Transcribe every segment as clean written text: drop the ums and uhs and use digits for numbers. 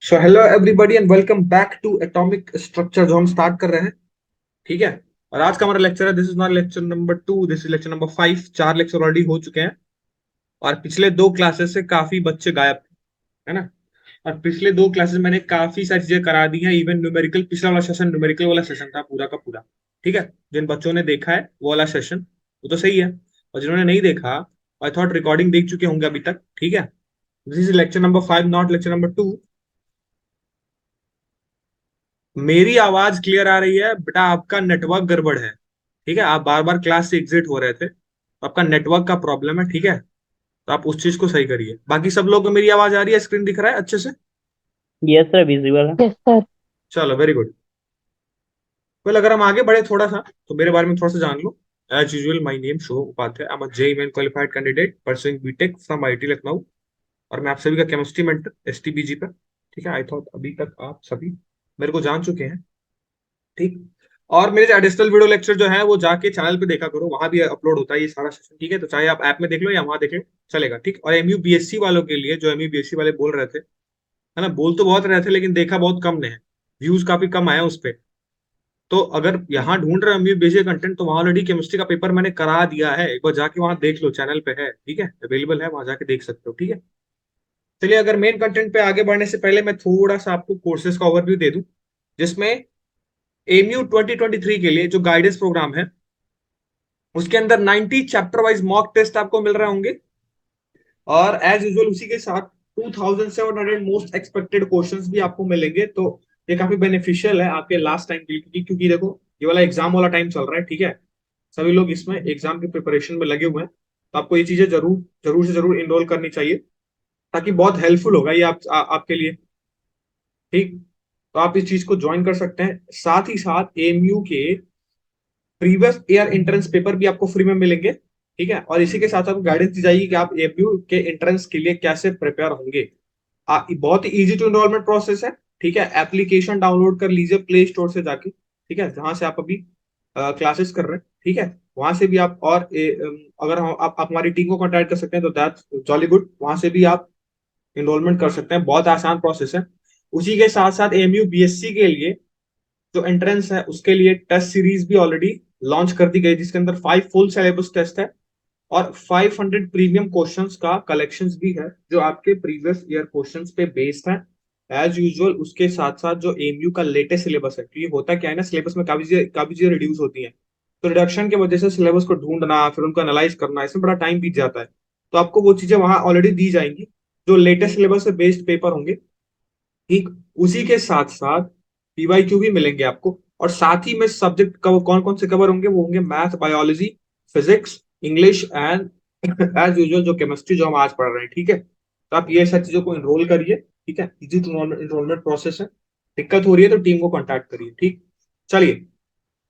So hello everybody and welcome back to atomic structure जो हम start कर रहे हैं। ठीक है। और आज का हमारा लेक्चर है, this is not lecture number 2, this is lecture number 5। 4 lecture already हो चुके हैं और पिछले 2 क्लासेस से काफी बच्चे गायब थे, है ना। और पिछले 2 क्लासेस मैंने काफी सारी चीजें करा दी हैं। इवन न्यूमेरिकल, पिछला वाला सेशन न्यूमेरिकल वाला सेशन था पूरा का पूरा। ठीक है। जिन बच्चों ने देखा है वो वाला सेशन वो तो सही है, और जिन्होंने नहीं देखा आई थॉट रिकॉर्डिंग देख चुके होंगे अभी तक। ठीक है। This is lecture number 5, not lecture number 2। मेरी आवाज क्लियर आ रही है बेटा? आपका नेटवर्क गड़बड़ है। ठीक है। आप बार बार क्लास से एग्जिट हो रहे थे, तो आपका नेटवर्क का प्रॉब्लम है। ठीक है। तो आप उस चीज को सही करिए। बाकी सब लोग को मेरी आवाज आ रही है? स्क्रीन दिख रहा है अच्छे से? यस सर, विजिबल है। Yes sir. चलो, वेरी गुड। वेल, अगर हम आगे बढ़े थोड़ा सा तो मेरे बारे में थोड़ा सा जान लो। As usual, my name Shubh Upadhyay, I am a JEE Main qualified candidate pursuing B Tech from IIT Lucknow. और मैं आप सभी का केमिस्ट्री मेंटर एसटीबीजी पर। ठीक है। आई थॉट अभी तक आप सभी मेरे को जान चुके हैं। ठीक। और मेरे जो एडिशनल वीडियो लेक्चर जो है वो जाके चैनल पे देखा करो, वहां भी अपलोड होता है ये सारा सेशन। ठीक है। तो चाहे आप ऐप में देख लो या वहां देख लो, चलेगा। ठीक। और एमयू बीएससी वालों के लिए, जो एमयू बीएससी वाले बोल रहे थे, है ना, बोल तो बहुत रहे थे लेकिन देखा बहुत कम ने है, व्यूज काफी कम आया उस पे। तो अगर यहाँ ढूंढ रहे हो एमयू बीएससी कंटेंट, तो वहां ऑलरेडी केमिस्ट्री का पेपर मैंने करा दिया है। एक बार जाके वहां देख लो, चैनल पे है। ठीक है, अवेलेबल है, वहां जाके देख सकते हो। ठीक है। चलिए, अगर मेन कंटेंट पे आगे बढ़ने से पहले मैं थोड़ा सा आपको कोर्सेज का ओवरव्यू दे दूं, जिसमें एमयू 2023 के लिए जो गाइडेंस प्रोग्राम है उसके अंदर 90 चैप्टर वाइज मॉक टेस्ट आपको मिल रहे होंगे। और एज यूजुअल उसी के साथ 2700 मोस्ट एक्सपेक्टेड क्वेश्चंस भी आपको मिलेंगे। तो ये काफी बेनिफिशियल है आपके लास्ट टाइम के लिए, क्योंकि देखो ये वाला एग्जाम वाला टाइम चल रहा है। ठीक है। सभी लोग इसमें एग्जाम की प्रिपरेशन में लगे हुए हैं, तो आपको ये चीजें जरूर जरूर से जरूर इनरोल करनी चाहिए, ताकि बहुत हेल्पफुल होगा ये आपके लिए। ठीक। तो आप इस चीज को ज्वाइन कर सकते हैं। साथ ही साथ एमयू के प्रीवियस ईयर एंट्रेंस पेपर भी आपको फ्री में मिलेंगे। ठीक है। और इसी के साथ आपको गाइडेंस दी जाएगी कि आप एमयू के एंट्रेंस के लिए कैसे प्रिपेयर होंगे। बहुत ही इजी टू एनरोलमेंट प्रोसेस है। ठीक है। एप्लीकेशन डाउनलोड कर लीजिए प्ले स्टोर से जाके। ठीक है, जहां से आप अभी क्लासेस कर रहे हैं। ठीक है। वहां से भी आप, और अगर आप हमारी टीम को कांटेक्ट कर सकते हैं तो दैट्स जॉली गुड, वहां से भी आप एनरोलमेंट कर सकते हैं। बहुत आसान प्रोसेस है। उसी के साथ साथ एमयू बीएससी के लिए जो एंट्रेंस है उसके लिए टेस्ट सीरीज भी ऑलरेडी लॉन्च कर दी गई, जिसके अंदर 5 फुल सिलेबस टेस्ट है और 500 प्रीमियम क्वेश्चंस का कलेक्शंस भी है, जो आपके प्रीवियस ईयर क्वेश्चंस पे बेस्ड है एज यूजुअल। उसके साथ साथ जो एमयू का लेटेस्ट सिलेबस है, क्योंकि होता क्या है ना, सिलेबस में काफी चीजें रिड्यूस होती हैं। तो रिडक्शन की वजह से सिलेबस को ढूंढना, फिर उनको एनालाइज करना, इसमें बड़ा टाइम बीत जाता है। तो आपको वो चीजें वहां ऑलरेडी दी जाएंगी, जो लेटेस्ट सिलेबस से बेस्ड पेपर होंगे। ठीक। उसी के साथ साथ पीवाईक्यू भी मिलेंगे आपको। और साथ ही में सब्जेक्ट कौन कौन से कवर होंगे, वो होंगे math, biology, physics, English and as usual जो केमिस्ट्री जो हम आज पढ़ रहे हैं। ठीक है। तो आप ये सारी चीजों को एनरोल करिए। ठीक है, इजी टू एनरोलमेंट प्रोसेस है। दिक्कत हो रही है तो टीम को कांटेक्ट करिए। ठीक। चलिए,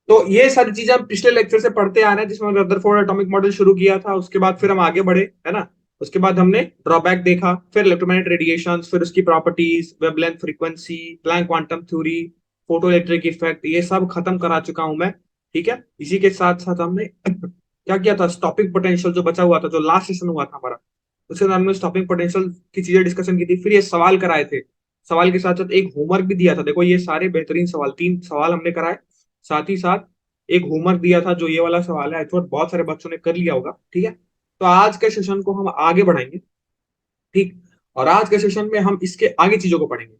तो ये सारी चीजें हम पिछले लेक्चर से पढ़ते आ रहे हैं, जिसमें रदरफोर्ड एटॉमिक मॉडल शुरू किया था। उसके बाद फिर हम आगे बढ़े, है ना। उसके बाद हमने ड्रॉबैक देखा, फिर इलेक्ट्रोमैग्नेटिक रेडिएशन, फिर उसकी properties, wavelength frequency, Planck quantum theory, photo electric effect, ये सब खत्म करा चुका हूं मैं। ठीक है। इसी के साथ साथ हमने क्या किया था, स्टॉपिंग पोटेंशियल जो बचा हुआ था, जो लास्ट सेशन हुआ था हमारा, उसके अंदर हमने स्टॉपिंग पोटेंशियल की चीजें डिस्कशन की थी। फिर ये सवाल कराए थे, सवाल के साथ साथ एक होमवर्क भी दिया था। देखो ये सारे बेहतरीन सवाल, 3 सवाल हमने कराए। साथ ही साथ एक होमवर्क दिया था, जो ये वाला सवाल है, आई थॉट बहुत सारे बच्चों ने कर लिया होगा। ठीक है। तो आज के सेशन को हम आगे बढ़ाएंगे। ठीक। और आज के सेशन में हम इसके आगे चीजों को पढ़ेंगे।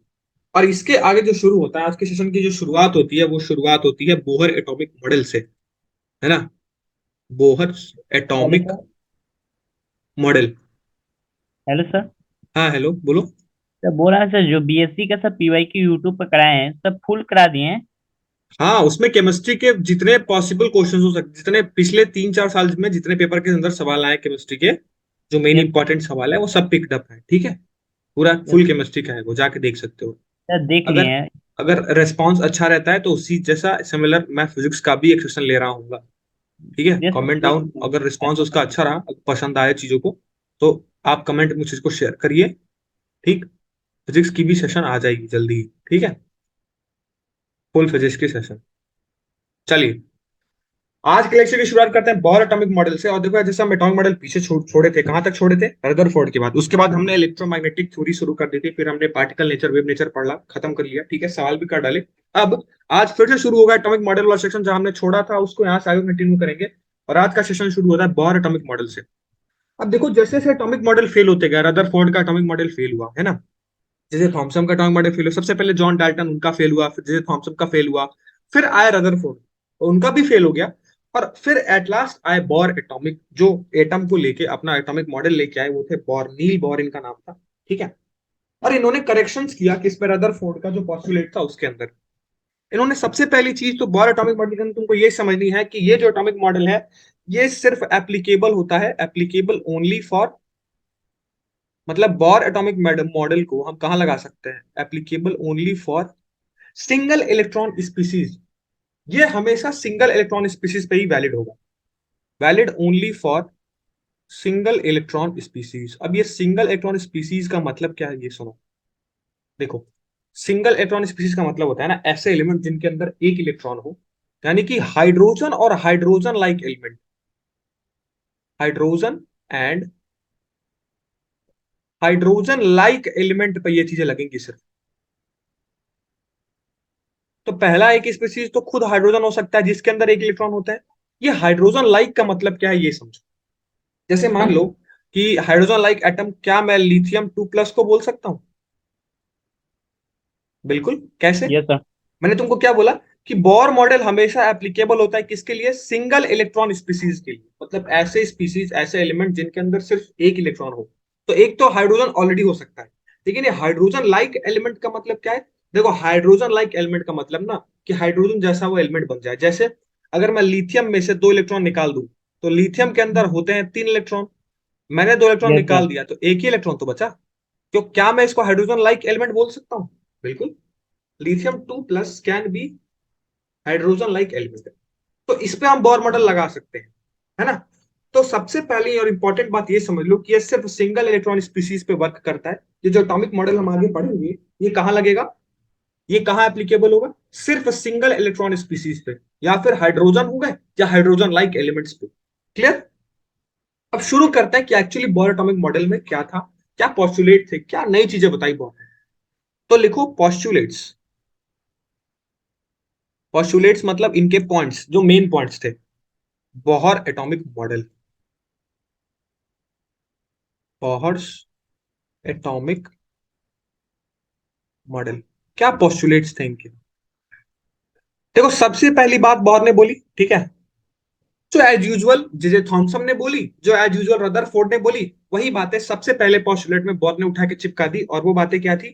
और इसके आगे जो शुरू होता है, आज के सेशन की जो शुरुआत होती है, वो शुरुआत होती है बोहर एटॉमिक मॉडल से, है ना। Bohr hello atomic sir. Model. Hello sir. हाँ, हेलो, बोलो। सर बोल रहा है सर, जो बीएससी का सब पीवाई की यूट्यूब पर कराए हैं सब फुल करा दिए हैं। हाँ, उसमें केमिस्ट्री के जितने पॉसिबल क्वेश्चन हो सकते, जितने पिछले 3-4 साल में जितने पेपर के अंदर सवाल आए केमिस्ट्री के, जो मेन यस इंपॉर्टेंट सवाल है, वो सब पिकड अप है। ठीक है। पूरा यस फुल केमिस्ट्री का है, वो जाके देख सकते हो। सर, देख लिए अगर हैं। अगर रेस्पॉन्स अच्छा रहता है तो उसी जैसा सिमिलर मैं फिजिक्स का भी एक सेशन ले रहा हूँ। ठीक है। यस कमेंट डाउन, अगर रिस्पॉन्स उसका अच्छा रहा, पसंद आए चीजों को, तो आप कमेंट में चीज को शेयर करिए। ठीक। फिजिक्स की भी सेशन आ जाएगी जल्दी ही। ठीक है। फुल फिजिक्स की सेशन। चलिए, आज के लेक्चर की शुरुआत करते हैं बोर एटॉमिक मॉडल से। और देखो जैसे हम एटॉमिक मॉडल पीछे छोड़े थे, कहां तक छोड़े थे? रदरफोर्ड के बाद। उसके बाद हमने इलेक्ट्रोमैग्नेटिक थ्योरी शुरू कर दी थी, फिर हमने पार्टिकल नेचर, वेव नेचर पढ़ा, खत्म कर लिया, ठीक है, सवाल भी कर डाले। अब आज फिर से शुरू होगा एटॉमिक मॉडल वाला सेक्शन, जहां हमने छोड़ा था उसको यहाँ से आगे कंटिन्यू करेंगे। और आज का सेशन शुरू होता है बोर एटॉमिक मॉडल से। अब देखो जैसे जैसे एटॉमिक मॉडल फेल होते गए, रदरफोर्ड का एटॉमिक मॉडल फेल हुआ है ना, जैसे थॉमसन का एटॉमिक मॉडल फेल हुआ, सबसे पहले जॉन डाल्टन उनका फेल हुआ, फिर जैसे थॉमसन का फेल हुआ, फिर आया रदरफोर्ड, उनका भी फेल हो गया। और फिर एट लास्ट आए बोर एटॉमिक, जो एटम को लेके अपना एटॉमिक मॉडल लेके आए, वो थे बोर, नील बोर इनका नाम था, ठीक है। और इन्होंने करेक्शंस किया किस पे? रदरफोर्ड का जो पॉस्टुलेट था उसके अंदर। इन्होंने सबसे पहली चीज तो बोर एटॉमिक मॉडल के अंदर तुमको ये समझनी है कि ये जो एटॉमिक मॉडल है, ये सिर्फ एप्लीकेबल होता है, एप्लीकेबल ओनली फॉर, मतलब बोर एटॉमिक मॉडल को हम कहां लगा सकते हैं? Applicable only for single electron species. ये हमेशा सिंगल इलेक्ट्रॉन स्पीसीज पे ही वैलिड होगा, valid only for single electron species. अब ये सिंगल इलेक्ट्रॉन स्पीसीज का मतलब क्या है, ये सुनो। देखो, सिंगल इलेक्ट्रॉन स्पीसीज का मतलब होता है ना, ऐसे एलिमेंट जिनके अंदर एक इलेक्ट्रॉन हो, यानी कि हाइड्रोजन और hydrogen like element, hydrogen and hydrogen like element पे ये चीजें लगेंगी सिर्फ। तो पहला एक स्पीसीज तो खुद हाइड्रोजन हो सकता है जिसके अंदर एक इलेक्ट्रॉन होता है। ये हाइड्रोजन लाइक का मतलब क्या है ये समझो। जैसे मान लो कि हाइड्रोजन लाइक एटम, क्या मैं लिथियम 2+ को बोल सकता हूं? बिल्कुल। कैसे? Yes sir. मैंने तुमको क्या बोला कि बोर मॉडल हमेशा एप्लीकेबल होता है किसके लिए? सिंगल इलेक्ट्रॉन स्पीसीज के लिए, मतलब ऐसे स्पीसीज, ऐसे एलिमेंट जिनके अंदर सिर्फ एक इलेक्ट्रॉन हो। तो एक तो हाइड्रोजन ऑलरेडी हो सकता है, लेकिन ये हाइड्रोजन लाइक एलिमेंट का मतलब क्या है? देखो, हाइड्रोजन लाइक एलिमेंट का मतलब ना कि हाइड्रोजन जैसा वो एलिमेंट बन जाए। जैसे अगर मैं लिथियम में से 2 इलेक्ट्रॉन निकाल दूं, तो लिथियम के अंदर होते हैं 3 इलेक्ट्रॉन, मैंने 2 इलेक्ट्रॉन यस सर। निकाल दिया तो एक ही इलेक्ट्रॉन तो बचा। तो क्या मैं इसको हाइड्रोजन लाइक एलिमेंट बोल सकता हूँ? बिल्कुल। Lithium 2+ can be hydrogen like element. तो इस पे हम बोर मॉडल लगा सकते हैं, है ना। तो सबसे पहली और इंपॉर्टेंट बात ये समझ लो कि ये सिर्फ सिंगल इलेक्ट्रॉन स्पीसीज पे वर्क करता है। ये जो एटॉमिक मॉडल हम आगे पढ़ेंगे, ये कहाँ लगेगा, ये कहाँ एप्लीकेबल होगा? सिर्फ सिंगल इलेक्ट्रॉन स्पीसीज पे, या फिर हाइड्रोजन हो गए, या हाइड्रोजन लाइक एलिमेंट्स पे। क्लियर? अब शुरू करते हैं कि एक्चुअली बोर एटॉमिक मॉडल में क्या था, क्या पॉस्टुलेट थे, क्या नई चीजें बताई बोर ने। तो लिखो पॉस्टुलेट्स। पॉस्टुलेट्स मतलब इनके पॉइंट्स, जो मेन पॉइंट्स थे। Bohr atomic model, Bohr's atomic model, क्या पॉस्टुलेट्स थे इनके? देखो, सबसे पहली बात बोहर ने बोली, ठीक है, जो एज यूजुअल जे थॉमसन ने बोली, जो एज यूजुअल रदरफोर्ड ने बोली, वही बातें सबसे पहले पॉस्टुलेट में बोहर ने उठा के चिपका दी। और वो बातें क्या थी?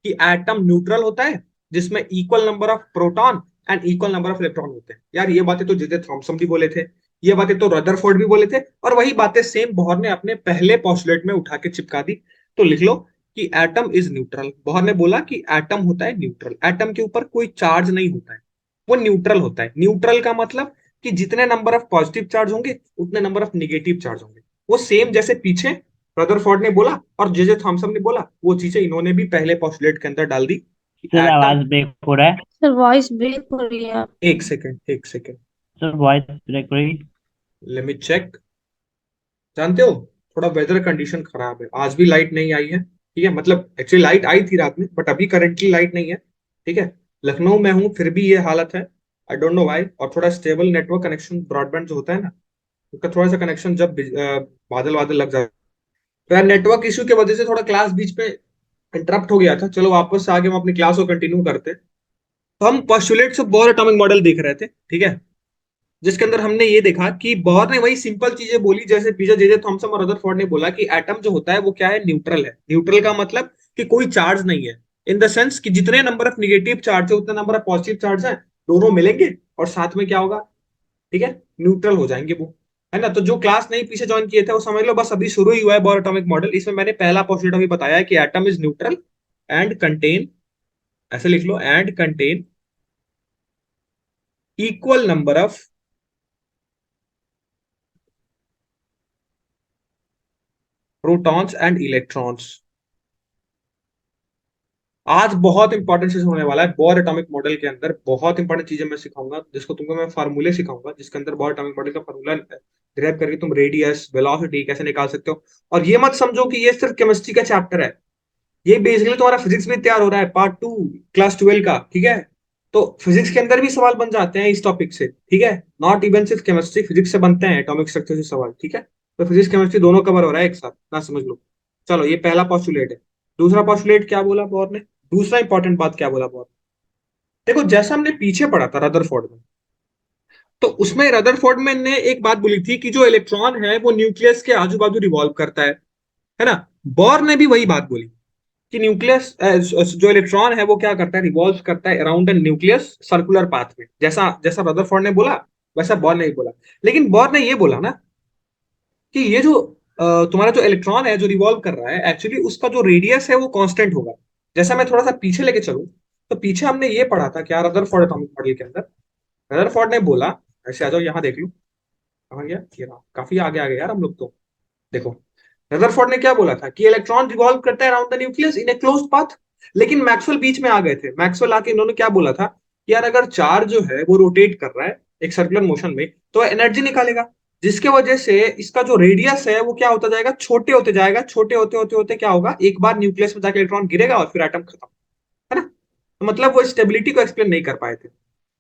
कि एटम न्यूट्रल होता है, जिसमें equal number of proton and equal number of electron होते हैं। यार ये बातें तो जे थॉमसन भी बोले थे, ये बातें तो रदरफोर्ड भी बोले थे, और वही बातें सेम बोहर ने अपने पहले पॉस्टुलेट में उठा के चिपका दी। तो लिख लो कि एटम इज न्यूट्रल। बोहर ने बोला कि एटम होता है न्यूट्रल, एटम के ऊपर कोई चार्ज नहीं होता है, वो न्यूट्रल होता है। न्यूट्रल का मतलब कि जितने नंबर ऑफ पॉजिटिव चार्ज होंगे उतने नंबर ऑफ निगेटिव चार्ज होंगे। वो सेम जैसे पीछे रदरफोर्ड ने बोला और जे थॉमसन ने बोला, वो चीजें इन्होंने भी पहले पॉस्टुलेट के अंदर डाल दी कि सर एटम। आवाज ब्रेक हो रहा है। सर वॉइस ब्रेक हो रही है आपकी। एक सेकेंड, एक सेकेंड, सर वॉइस ब्रेक हो रही। Let me check. जानते हो, थोड़ा वेदर कंडीशन खराब है, आज भी लाइट नहीं आई है, ठीक है। मतलब एक्चुअली लाइट आई थी रात में, बट अभी करेंटली लाइट नहीं है, ठीक है। लखनऊ में हूँ फिर भी ये हालत है, आई डोंट नो व्हाई। और थोड़ा स्टेबल नेटवर्क कनेक्शन, ब्रॉडबैंड जो होता है ना, उसका थोड़ा सा कनेक्शन जब बादल बादल लग जाता है, तो यार नेटवर्क इश्यू की वजह से थोड़ा क्लास बीच में इंटरप्ट हो गया था। चलो वापस से आगे हम अपनी क्लास को कंटिन्यू करते हैं। तो हम postulates of bore atomic model देख रहे थे, ठीक है, जिसके अंदर हमने ये देखा कि बोर ने वही सिंपल चीजें बोली जैसे पीछे जे थॉमसन और रदरफोर्ड ने बोला कि एटम जो होता है वो क्या है? न्यूट्रल है। न्यूट्रल का मतलब कि कोई चार्ज नहीं है, इन द सेंस कि जितने नंबर ऑफ निगेटिव चार्ज है उतने नंबर ऑफ पॉजिटिव चार्ज है, दोनों मिलेंगे और साथ में क्या होगा? ठीक है, न्यूट्रल हो जाएंगे वो, है ना। तो जो क्लास नहीं पीछे ज्वाइन किए थे वो समझ लो बस अभी शुरू ही हुआ है बोर एटॉमिक मॉडल। इसमें मैंने पहला पोस्टुलेट अभी बताया है कि atom is neutral and contain, ऐसे लिख लो, and contain equal number of protons and electrons. आज बहुत इंपॉर्टेंट चीज होने वाला है बोर एटॉमिक मॉडल के अंदर। बहुत इंपॉर्टेंट चीजें मैं सिखाऊंगा, जिसको तुमको मैं फार्मूले सिखाऊंगा, जिसके अंदर बोर एटॉमिक मॉडल का फार्मूला डिराइव करके तुम रेडियस वेलोसिटी कैसे निकाल सकते हो। और ये मत समझो कि ये सिर्फ केमिस्ट्री का चैप्टर है, ये बेसिकली तुम्हारा फिजिक्स में तैयार हो रहा है, पार्ट 2 क्लास 12 का, ठीक है। तो फिजिक्स के अंदर भी सवाल बन जाते हैं इस टॉपिक से, ठीक है। नॉट इवन सिर्फ केमिस्ट्री, फिजिक्स से बनते हैं एटॉमिक स्ट्रक्चर से सवाल, ठीक है। तो फिजिक्स केमिस्ट्री दोनों कवर हो रहा है एक साथ, ना समझ लो। चलो, ये पहला पॉस्टुलेट है। दूसरा पॉस्टुलेट क्या बोला बोर ने, दूसरा इंपॉर्टेंट बात क्या बोला बोर ने? देखो, जैसा हमने पीछे पढ़ा था रदरफोर्ड में, तो उसमें रदरफोर्ड में ने एक बात बोली थी कि जो इलेक्ट्रॉन है वो न्यूक्लियस के आजू बाजू रिवॉल्व करता है ना। बोर ने भी वही बात बोली कि न्यूक्लियस जो इलेक्ट्रॉन है वो क्या करता है, रिवॉल्व करता है around the nucleus circular path में, जैसा जैसा रदरफोर्ड ने बोला वैसा बोर ने भी बोला। लेकिन बोर ने ये बोला ना कि ये जो तुम्हारा जो इलेक्ट्रॉन है जो रिवॉल्व कर रहा है, एक्चुअली उसका जो रेडियस है वो कांस्टेंट होगा। जैसा मैं थोड़ा सा पीछे लेके चलूं, तो पीछे हमने ये पढ़ा था क्या, रदरफोर्ड एटॉमिक मॉडल के अंदर रदरफोर्ड ने बोला, ऐसे आ जाओ यहाँ देख लो, कहाँ गया ये रहा, काफी आगे आ गए यार हम लोग तो। देखो, रदरफोर्ड ने क्या बोला था कि इलेक्ट्रॉन रिवॉल्व करता है around the nucleus in a closed path. लेकिन मैक्सवेल बीच में आ गए थे, मैक्सवेल आके इन्होंने क्या बोला था कि यार अगर चार्ज जो है वो रोटेट कर रहा है एक सर्कुलर मोशन में, तो एनर्जी निकालेगा, जिसके वजह से इसका जो रेडियस है वो क्या होता जाएगा, छोटे होते जाएगा, छोटे होते होते होते क्या होगा, एक बार न्यूक्लियस में जाके इलेक्ट्रॉन गिरेगा और फिर एटम खत्म, है ना। तो मतलब वो स्टेबिलिटी को एक्सप्लेन नहीं कर पाए थे।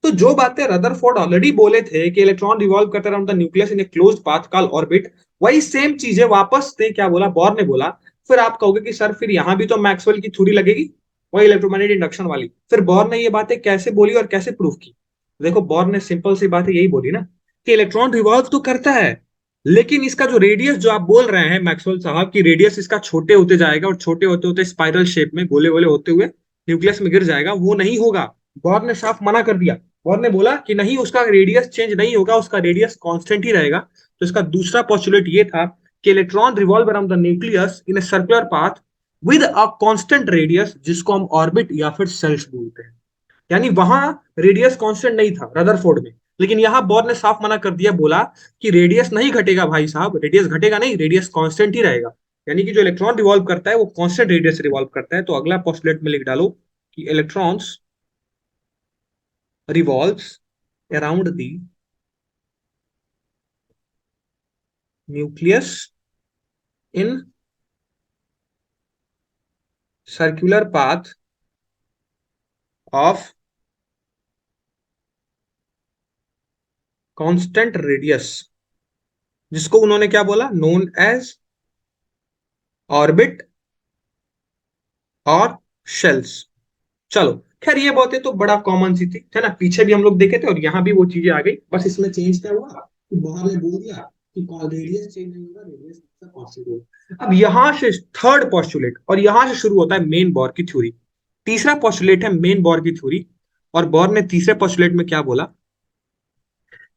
तो जो बातें रदरफोर्ड ऑलरेडी बोले थे कि इलेक्ट्रॉन रिवॉल्व करता around the nucleus in a closed path called orbit, वही सेम चीजें वापस ने क्या बोला, बोर ने बोला। फिर आप कहोगे कि सर फिर यहां भी तो मैक्सवेल की थ्योरी लगेगी, वही इलेक्ट्रोमैग्नेटिक इंडक्शन वाली। फिर बोर ने ये बातें कैसे बोली और कैसे प्रूव की? देखो, बोर ने सिंपल सी बात यही बोली ना कि इलेक्ट्रॉन रिवॉल्व तो करता है, लेकिन इसका जो रेडियस जो आप बोल रहे हैं मैक्सवेल साहब की रेडियस इसका छोटे होते जाएगा और छोटे होते होते स्पाइरल शेप में गोले गोले होते हुए न्यूक्लियस में गिर जाएगा, वो नहीं होगा। बोर ने साफ मना कर दिया। बोर ने बोला कि नहीं, उसका रेडियस चेंज नहीं होगा, उसका रेडियस कांस्टेंट ही रहेगा। तो इसका दूसरा पोस्टुलेट ये था कि electron revolve around the nucleus in a circular path with a constant radius, जिसको हम ऑर्बिट या फिर शेल्स बोलते हैं। यानी वहां रेडियस कांस्टेंट नहीं था रदरफोर्ड में, लेकिन यहां बोर ने साफ मना कर दिया, बोला कि रेडियस नहीं घटेगा भाई साहब, रेडियस घटेगा नहीं, रेडियस कांस्टेंट ही रहेगा। यानी कि जो इलेक्ट्रॉन रिवॉल्व करता है वो कांस्टेंट रेडियस से रिवॉल्व करता है। तो अगला पोस्टुलेट में लिख डालो कि electrons revolves around the nucleus in circular path of constant radius, जिसको उन्होंने क्या बोला, नोन एज ऑर्बिट और शेल्स। चलो, खैर ये बातें तो बड़ा कॉमन सी थी, है ना, पीछे भी हम लोग देखे थे और यहाँ भी वो चीजें आ गई। बस इसमें चेंज क्या हुआ कि बोहर ने बोल दिया कि रेडियस चेंज नहीं होगा, रेडियस कांस्टेंट होगा। अब यहां से थर्ड पोस्टुलेट, और यहां से शुरू होता है मेन बोर की थ्योरी। तीसरा पोस्टुलेट है मेन बोर की थ्योरी। और बोर ने तीसरे पोस्टुलेट में क्या बोला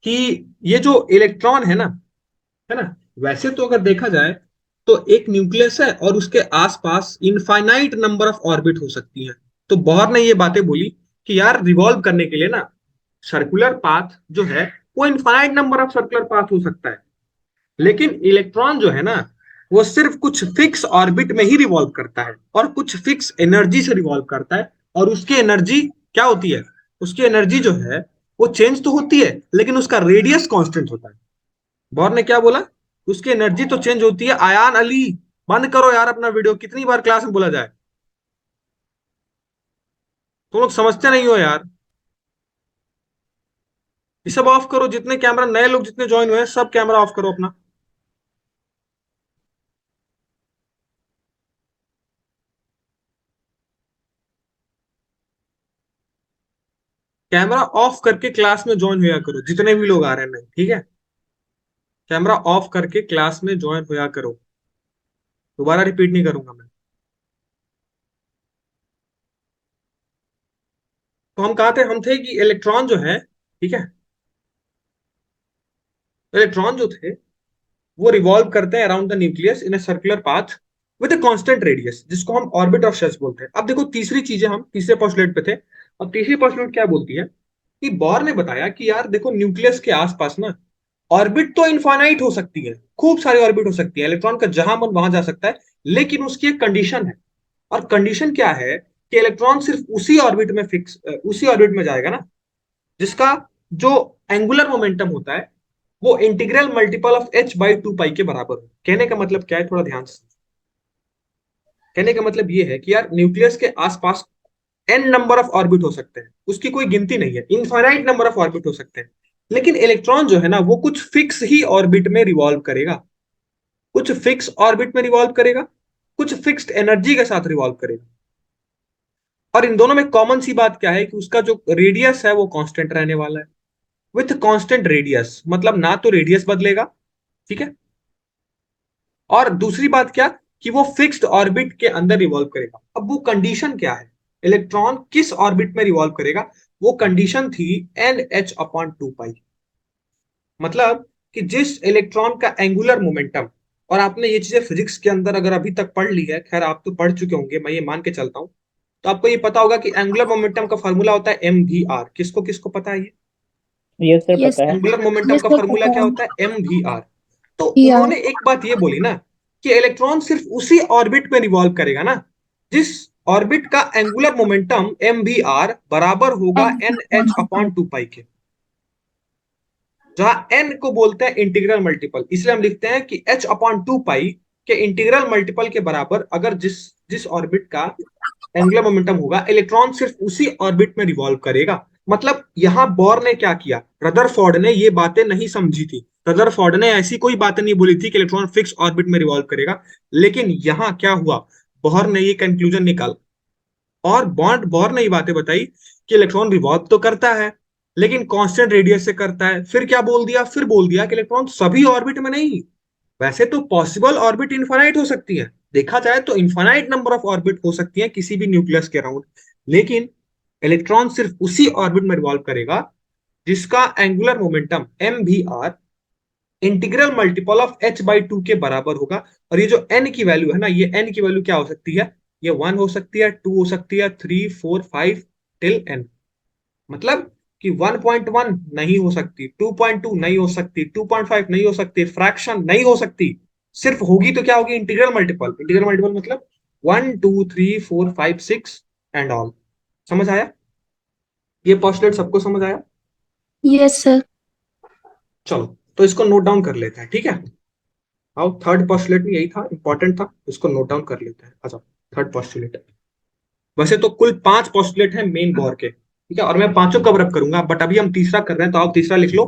कि ये जो इलेक्ट्रॉन है ना, वैसे तो अगर देखा जाए तो एक न्यूक्लियस है और उसके आसपास इनफाइनाइट नंबर ऑफ ऑर्बिट हो सकती हैं। तो बोहर ने ये बातें बोली कि यार रिवॉल्व करने के लिए ना सर्कुलर पाथ जो है वो infinite number of circular path हो सकता है, लेकिन इलेक्ट्रॉन जो है ना वो सिर्फ कुछ फिक्स ऑर्बिट में ही रिवॉल्व करता है और कुछ फिक्स एनर्जी से रिवॉल्व करता है। और उसकी एनर्जी क्या होती है, उसकी एनर्जी जो है वो चेंज तो होती है, लेकिन उसका रेडियस कांस्टेंट होता है। बोर ने क्या बोला, उसकी एनर्जी तो चेंज होती है। आयान अली, बंद करो यार अपना वीडियो, कितनी बार क्लास में बोला जाए, तुम लोग समझते नहीं हो यार। ये सब ऑफ करो, जितने कैमरा नए लोग जितने ज्वाइन हुए हैं सब कैमरा ऑफ करो अपना। कैमरा ऑफ करके क्लास में ज्वाइन हुआ करो जितने भी लोग आ रहे हैं, ठीक है। कैमरा ऑफ करके क्लास में ज्वाइन हुआ करो, दोबारा रिपीट नहीं करूंगा मैं। तो हम कहा थे, हम थे कि इलेक्ट्रॉन जो है, ठीक है, इलेक्ट्रॉन जो थे वो रिवॉल्व करते हैं around the nucleus in a circular path with a constant radius, जिसको हम ऑर्बिट ऑफ शेल्स बोलते हैं। अब देखो, तीसरी चीजें, हम तीसरे पोस्टुलेट पे थे। अब तीसरी पोस्टुलेट क्या बोलती है कि बोर ने बताया कि यार देखो, न्यूक्लियस के आसपास ना ऑर्बिट तो इनफाइनाइट हो सकती है, खूब सारी ऑर्बिट हो सकती है, इलेक्ट्रॉन का जहां मन वहां जा सकता है, लेकिन उसकी एक कंडीशन है। और कंडीशन क्या है कि इलेक्ट्रॉन सिर्फ उसी ऑर्बिट में जाएगा ना जिसका जो एंगुलर मोमेंटम होता है वो इंटीग्रल मल्टीपल ऑफ h/2 पाई के बराबर हो। कहने का मतलब क्या है, थोड़ा ध्यान से। कहने का मतलब ये है कि यार न्यूक्लियस के आसपास n नंबर ऑफ ऑर्बिट हो सकते हैं, उसकी कोई गिनती नहीं है, इनफाइनाइट नंबर ऑफ ऑर्बिट हो सकते हैं, लेकिन इलेक्ट्रॉन जो है ना वो कुछ फिक्स ही ऑर्बिट में रिवॉल्व करेगा, कुछ फिक्स ऑर्बिट में रिवॉल्व करेगा, कुछ फिक्स्ड एनर्जी के साथ रिवॉल्व करेगा। और इन दोनों में कॉमन सी बात क्या है कि उसका जो रेडियस है वो कांस्टेंट रहने वाला है। विथ कांस्टेंट रेडियस मतलब ना तो रेडियस बदलेगा, ठीक है, और दूसरी बात क्या कि वो फिक्स्ड ऑर्बिट के अंदर रिवॉल्व करेगा। अब वो कंडीशन क्या है, इलेक्ट्रॉन किस ऑर्बिट में रिवॉल्व करेगा, वो कंडीशन थी NH/2 पाई। मतलब कि जिस इलेक्ट्रॉन का एंगुलर मोमेंटम, और आपने ये चीजें फिजिक्स के अंदर अगर अभी तक पढ़ ली है, खैर आप तो पढ़ चुके होंगे, मैं ये मान के चलता हूं, तो आपको ये पता होगा कि एंगुलर मोमेंटम का फॉर्मूला होता है MVR। किसको किसको पता है ये? यस सर यस पता है। एंगुलर मोमेंटम यस का सर फॉर्मूला पता क्या है। होता है? MVR। तो यार उन्होंने एक बात ये बोली ना कि इलेक्ट्रॉन सिर्फ उसी ऑर्बिट में रिवॉल्व करेगा ना जिस ऑर्बिट का एंगुलर मोमेंटम MVR बराबर होगा NH/2 पाई के, जहां n को बोलते हैं इंटीग्रल मल्टीपल। इसलिए हम लिखते हैं कि H/2 पाई के इंटीग्रल मल्टीपल के बराबर अगर जिस जिस ऑर्बिट का एंगुलर मोमेंटम होगा, इलेक्ट्रॉन सिर्फ उसी ऑर्बिट में रिवॉल्व करेगा। मतलब यहां बोर ने क्या किया, रदरफोर्ड ने ये बातें नहीं समझी थी, रदरफोर्ड ने ऐसी कोई बात नहीं बोली थी कि इलेक्ट्रॉन फिक्स ऑर्बिट में रिवॉल्व करेगा, लेकिन यहां क्या हुआ, बोर ने ये कंक्लूजन निकाला और बॉन्ड बोर ने ये बातें बताई कि इलेक्ट्रॉन रिवॉल्व तो करता है लेकिन कांस्टेंट रेडियस से करता है। फिर क्या बोल दिया, फिर बोल दिया कि इलेक्ट्रॉन सभी ऑर्बिट में नहीं, वैसे तो पॉसिबल ऑर्बिट इनफाइनाइट हो सकती है, देखा जाए तो इनफाइनाइट नंबर ऑफ ऑर्बिट हो सकती है किसी भी न्यूक्लियस के अराउंड, लेकिन इलेक्ट्रॉन सिर्फ उसी ऑर्बिट में रिवॉल्व करेगा जिसका angular momentum MVR integral multiple of h/2 के बराबर होगा। और ये जो n की वैल्यू है ना, ये n की वैल्यू क्या हो सकती है, ये 1 हो सकती है, 2 हो सकती है, 3 4 5 टिल n। मतलब कि 1.1 नहीं हो सकती, 2.2 नहीं हो सकती, 2.5 नहीं हो सकती, फ्रैक्शन नहीं हो सकती, सिर्फ होगी तो क्या होगी, इंटीग्रल मल्टीपल। इंटीग्रल मल्टीपल मतलब 1 2 3 4 5 6 एंड ऑल। समझ आया? ये पॉस्टुलेट सबको समझ आया? Yes sir. चलो तो इसको नोट डाउन कर लेते हैं, ठीक है। आओ, थर्ड पॉस्टुलेट में यही था, इंपॉर्टेंट था, इसको नोट डाउन कर लेते हैं। अच्छा, थर्ड पॉस्टुलेट, वैसे तो कुल 5 पॉस्टुलेट हैं मेन बोर के, ठीक है, और मैं पांचों कवर अप करूंगा, बट अभी हम तीसरा कर रहे हैं तो आप तीसरा लिख लो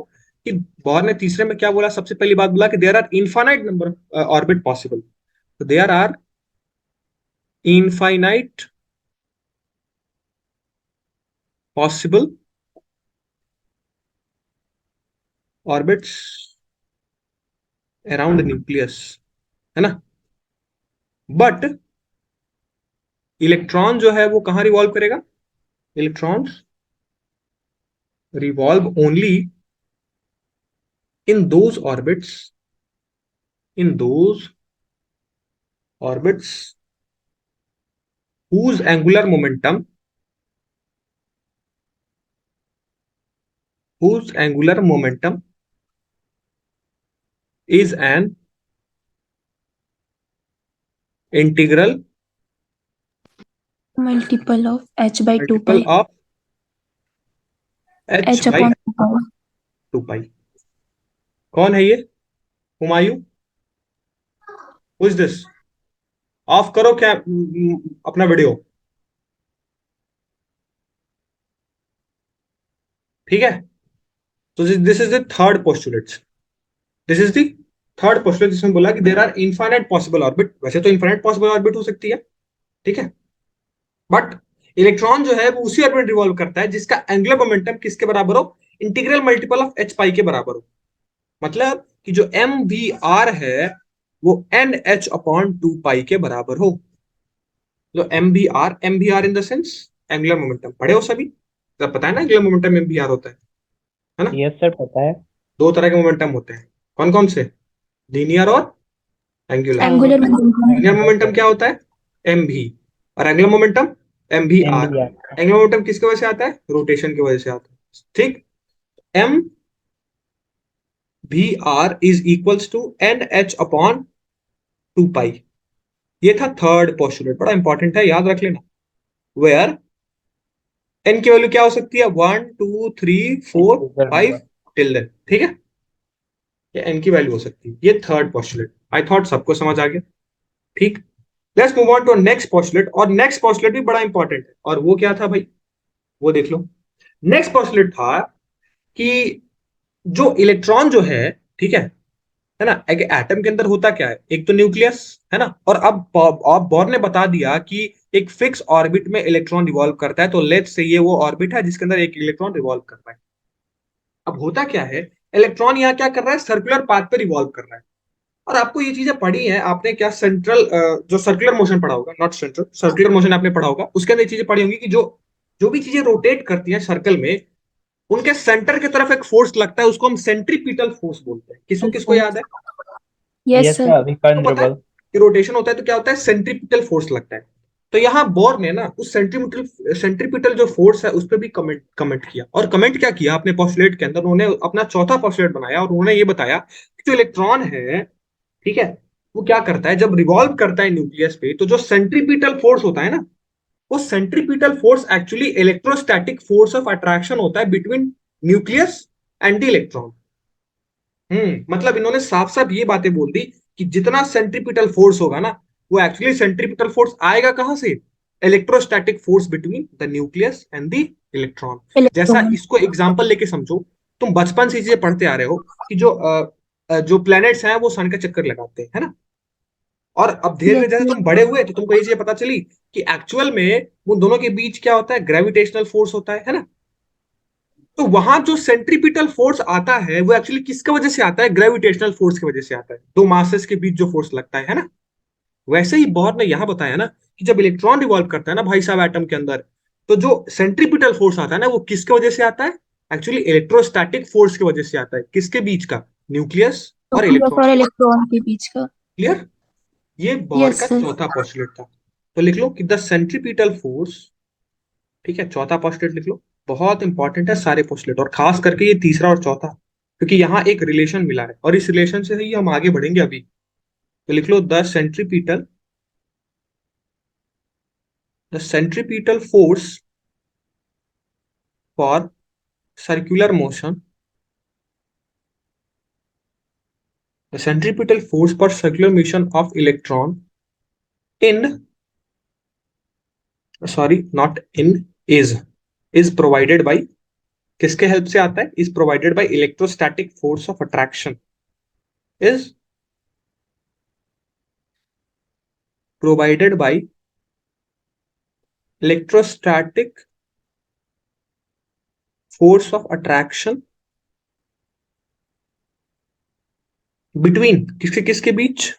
कि बोर ने तीसरे में क्या बोला। सबसे पहली बात बोला कि there are infinite number orbit possible, तो there are infinite possible orbits around nucleus, है ना। बट इलेक्ट्रॉन जो है वो कहां रिवॉल्व करेगा, electron revolve only in those orbits, in those orbits whose angular momentum, whose angular momentum is an integral multiple of h/2 multiple pi. of h h by upon 2 pi. 2 pi. कौन है ये? Humayun? Who is this? Off करो क्या अपना video, ठीक है। तो this is the third postulate, this is the third postulate जिसमें बोला कि there are infinite possible orbit. वैसे तो इनफाइनाइट पॉसिबल ऑर्बिट हो सकती है, ठीक है, बट इलेक्ट्रॉन जो है वो उसी ऑर्बिट रिवॉल्व करता है जिसका एंगुलर मोमेंटम किसके बराबर हो, इंटीग्रल मल्टीपल ऑफ h पाई के बराबर हो। मतलब कि जो MVR है वो NH/2 पाई के बराबर हो। जो MVR in the sense angular momentum, पढ़े हो सभी, तो पता है ना एंगुलर मोमेंटम MVR होता है ना। यस सर पता है। दो तरह के मोमेंटम होते हैं, कौन कौन से? लीनियर और angular. Angular angular momentum. Linear momentum क्या होता है? MV। और angular momentum MVR। MBR। Angular momentum किसकी वजह से आता है? रोटेशन की वजह से आता है, ठीक। MVR is equals to NH/2 pi. ये था थर्ड पोस्टुलेट, बड़ा इंपॉर्टेंट है, याद रख लेना। वेयर एन की वैल्यू क्या हो सकती है, 1 2 3 4 5 टिल देन, ठीक है, ये एन की वैल्यू हो सकती है। ये थर्ड पॉस्टुलेट, आई थॉट सबको समझ आ गया, ठीक। Let's move on to next postulate, और नेक्स्ट पॉस्टुलेट भी बड़ा इंपॉर्टेंट है, और वो क्या था भाई, वो देख लो। नेक्स्ट पॉस्टुलेट था कि जो इलेक्ट्रॉन जो है, ठीक है ना, एक एटम के अंदर होता क्या है, एक तो न्यूक्लियस है ना, और अब बोर ने बता दिया कि एक फिक्स ऑर्बिट में इलेक्ट्रॉन रिवॉल्व करता है, तो लेट्स से ये वो ऑर्बिट है जिसके अंदर एक इलेक्ट्रॉन रिवॉल्व कर रहा है। अब होता क्या है, इलेक्ट्रॉन यहाँ क्या कर रहा है, सर्कुलर पाथ पे रिवॉल्व कर रहा है। और आपको ये चीजें पढ़ी है आपने, क्या सेंट्रल जो सर्कुलर मोशन पढ़ा होगा, नॉट सेंट्रल, सर्कुलर मोशन आपने पढ़ा होगा, उसके अंदर ये चीजें पढ़ी होंगी कि जो जो भी चीजें रोटेट करती हैं सर्कल में, उनके सेंटर की तरफ एक फोर्स लगता है, उसको हम सेंट्रीपिटल फोर्स बोलते हैं। किसको किसको याद है, Yes, यस sir. सर, तो पता है विकर्णबल। कि रोटेशन होता है तो क्या होता है, सेंट्रीपिटल फोर्स लगता है। तो यहाँ बोर ने ना उस सेंट्रीपिटल जो फोर्स है उस पर भी कमेंट कमेंट किया, और कमेंट क्या किया अपने पॉस्टुलेट के अंदर, उन्होंने अपना चौथा पॉस्टुलेट बनाया, और उन्होंने ये बताया कि जो इलेक्ट्रॉन है, ठीक है, वो क्या करता है जब रिवॉल्व करता है न्यूक्लियस पे, तो जो सेंट्रीपिटल फोर्स होता है ना, वो centripetal force actually electrostatic force of attraction होता है between nucleus and the electron. मतलब इन्होंने साफ साफ ये बातें बोल दी कि जितना सेंट्रीपिटल फोर्स होगा ना, वो एक्चुअली सेंट्रीपिटल फोर्स आएगा कहां से, electrostatic force between the nucleus and the electron. जैसा Electron. इसको एग्जांपल लेके समझो, तुम बचपन से चीजें पढ़ते आ रहे हो कि जो प्लैनेट्स हैं वो सन का चक्कर लगाते हैं, है ना, और अब धीरे Yes, धीरे जैसे sir. तुम बड़े हुए तो तुमको ये चीज पता चली कि एक्चुअल में उन दोनों के बीच क्या होता है, ग्रेविटेशनल फोर्स होता है ना। तो वहां जो सेंट्रीपिटल फोर्स आता है वो एक्चुअली किसकी वजह से आता है, ग्रेविटेशनल फोर्स की वजह से आता है, दो मासेस के बीच जो फोर्स लगता है ना। वैसे ही बोर ने यहां बताया ना कि जब इलेक्ट्रॉन रिवॉल्व करता है ना भाई साहब एटम के अंदर, तो जो सेंट्रीपिटल फोर्स आता है ना वो किसकी वजह से आता है, एक्चुअली इलेक्ट्रोस्टैटिक फोर्स की वजह से आता है, किसके बीच का, न्यूक्लियस और Nucleus इलेक्ट्रॉन। और इलेक्ट्रॉन के बीच का. क्लियर, ये बोर Yes, का sir. चौथा पोस्टुलेट था। तो लिख लो कि द सेंट्रीपिटल फोर्स, ठीक है, चौथा पोस्टुलेट लिख लो, बहुत इंपॉर्टेंट है सारे पोस्टुलेट, और खास करके ये तीसरा और चौथा, क्योंकि यहाँ एक रिलेशन मिला है और इस रिलेशन से ही हम आगे बढ़ेंगे अभी। तो लिख लो the centripetal force for circular motion, the centripetal force for circular motion of electron in, sorry not in, is provided by, किसके हेल्प से आता है, is provided by electrostatic force of attraction, is provided by electrostatic force of attraction between, किसके किसके बीच,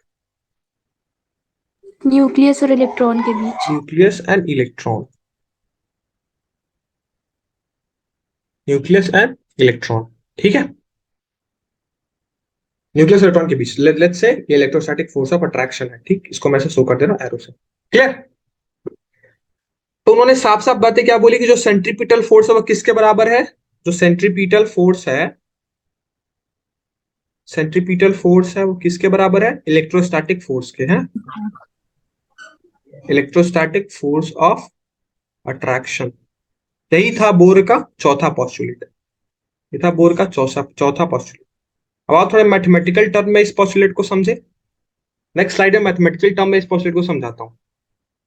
nucleus और electron के बीच. Nucleus and electron, nucleus and electron, ठीक है, न्यूक्लियस इलेक्ट्रॉन के बीच, लेट्स से ये इलेक्ट्रोस्टैटिक फोर्स ऑफ अट्रैक्शन है, ठीक, इसको मैं शो कर दे रहा हूं एरो से, क्लियर। तो उन्होंने साफ साफ बातें क्या बोली कि जो सेंट्रीपिटल फोर्स है वो किसके बराबर है, जो सेंट्रीपिटल फोर्स है, सेंट्रीपिटल फोर्स है वो किसके बराबर है, इलेक्ट्रोस्टैटिक फोर्स के, हैं, इलेक्ट्रोस्टैटिक फोर्स ऑफ अट्रैक्शन। यही था बोर का चौथा पॉस्टुलेट, ये था बोर का चौथा चौथा पॉस्टुलेट। अब आप थोड़े मैथमेटिकल टर्म में इस पॉस्टुलेट को समझे, नेक्स्ट स्लाइड में मैथमेटिकल टर्म में इस पॉस्टुलेट को समझाता हूं।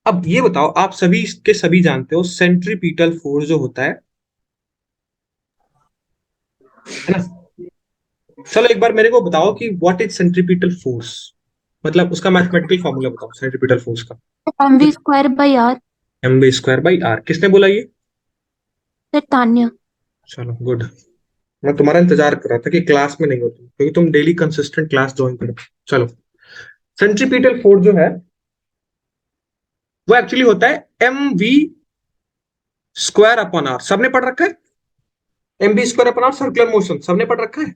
अब ये बताओ, आप सभी के सभी जानते हो सेंट्रीपिटल फोर्स जो होता है ना, चलो एक बार मेरे को बताओ कि व्हाट इज सेंट्रीपिटल फोर्स, मतलब उसका मैथमेटिकल फॉर्मूला बताओ सेंट्रीपिटल फोर्स का। mv square by r. mv² by r, किसने बोला ये, Sir, Tanya. चलो गुड, मैं तुम्हारा इंतजार कर रहा था कि क्लास में नहीं हो तुम, क्योंकि तुम डेली कंसिस्टेंट क्लास ज्वाइन करो। चलो, सेंट्रीपिटल फोर्स जो है वो एक्चुअली होता है mv² अपॉन r, सबने पढ़ रखा है, mv² upon r circular motion सबने पढ़ रखा है,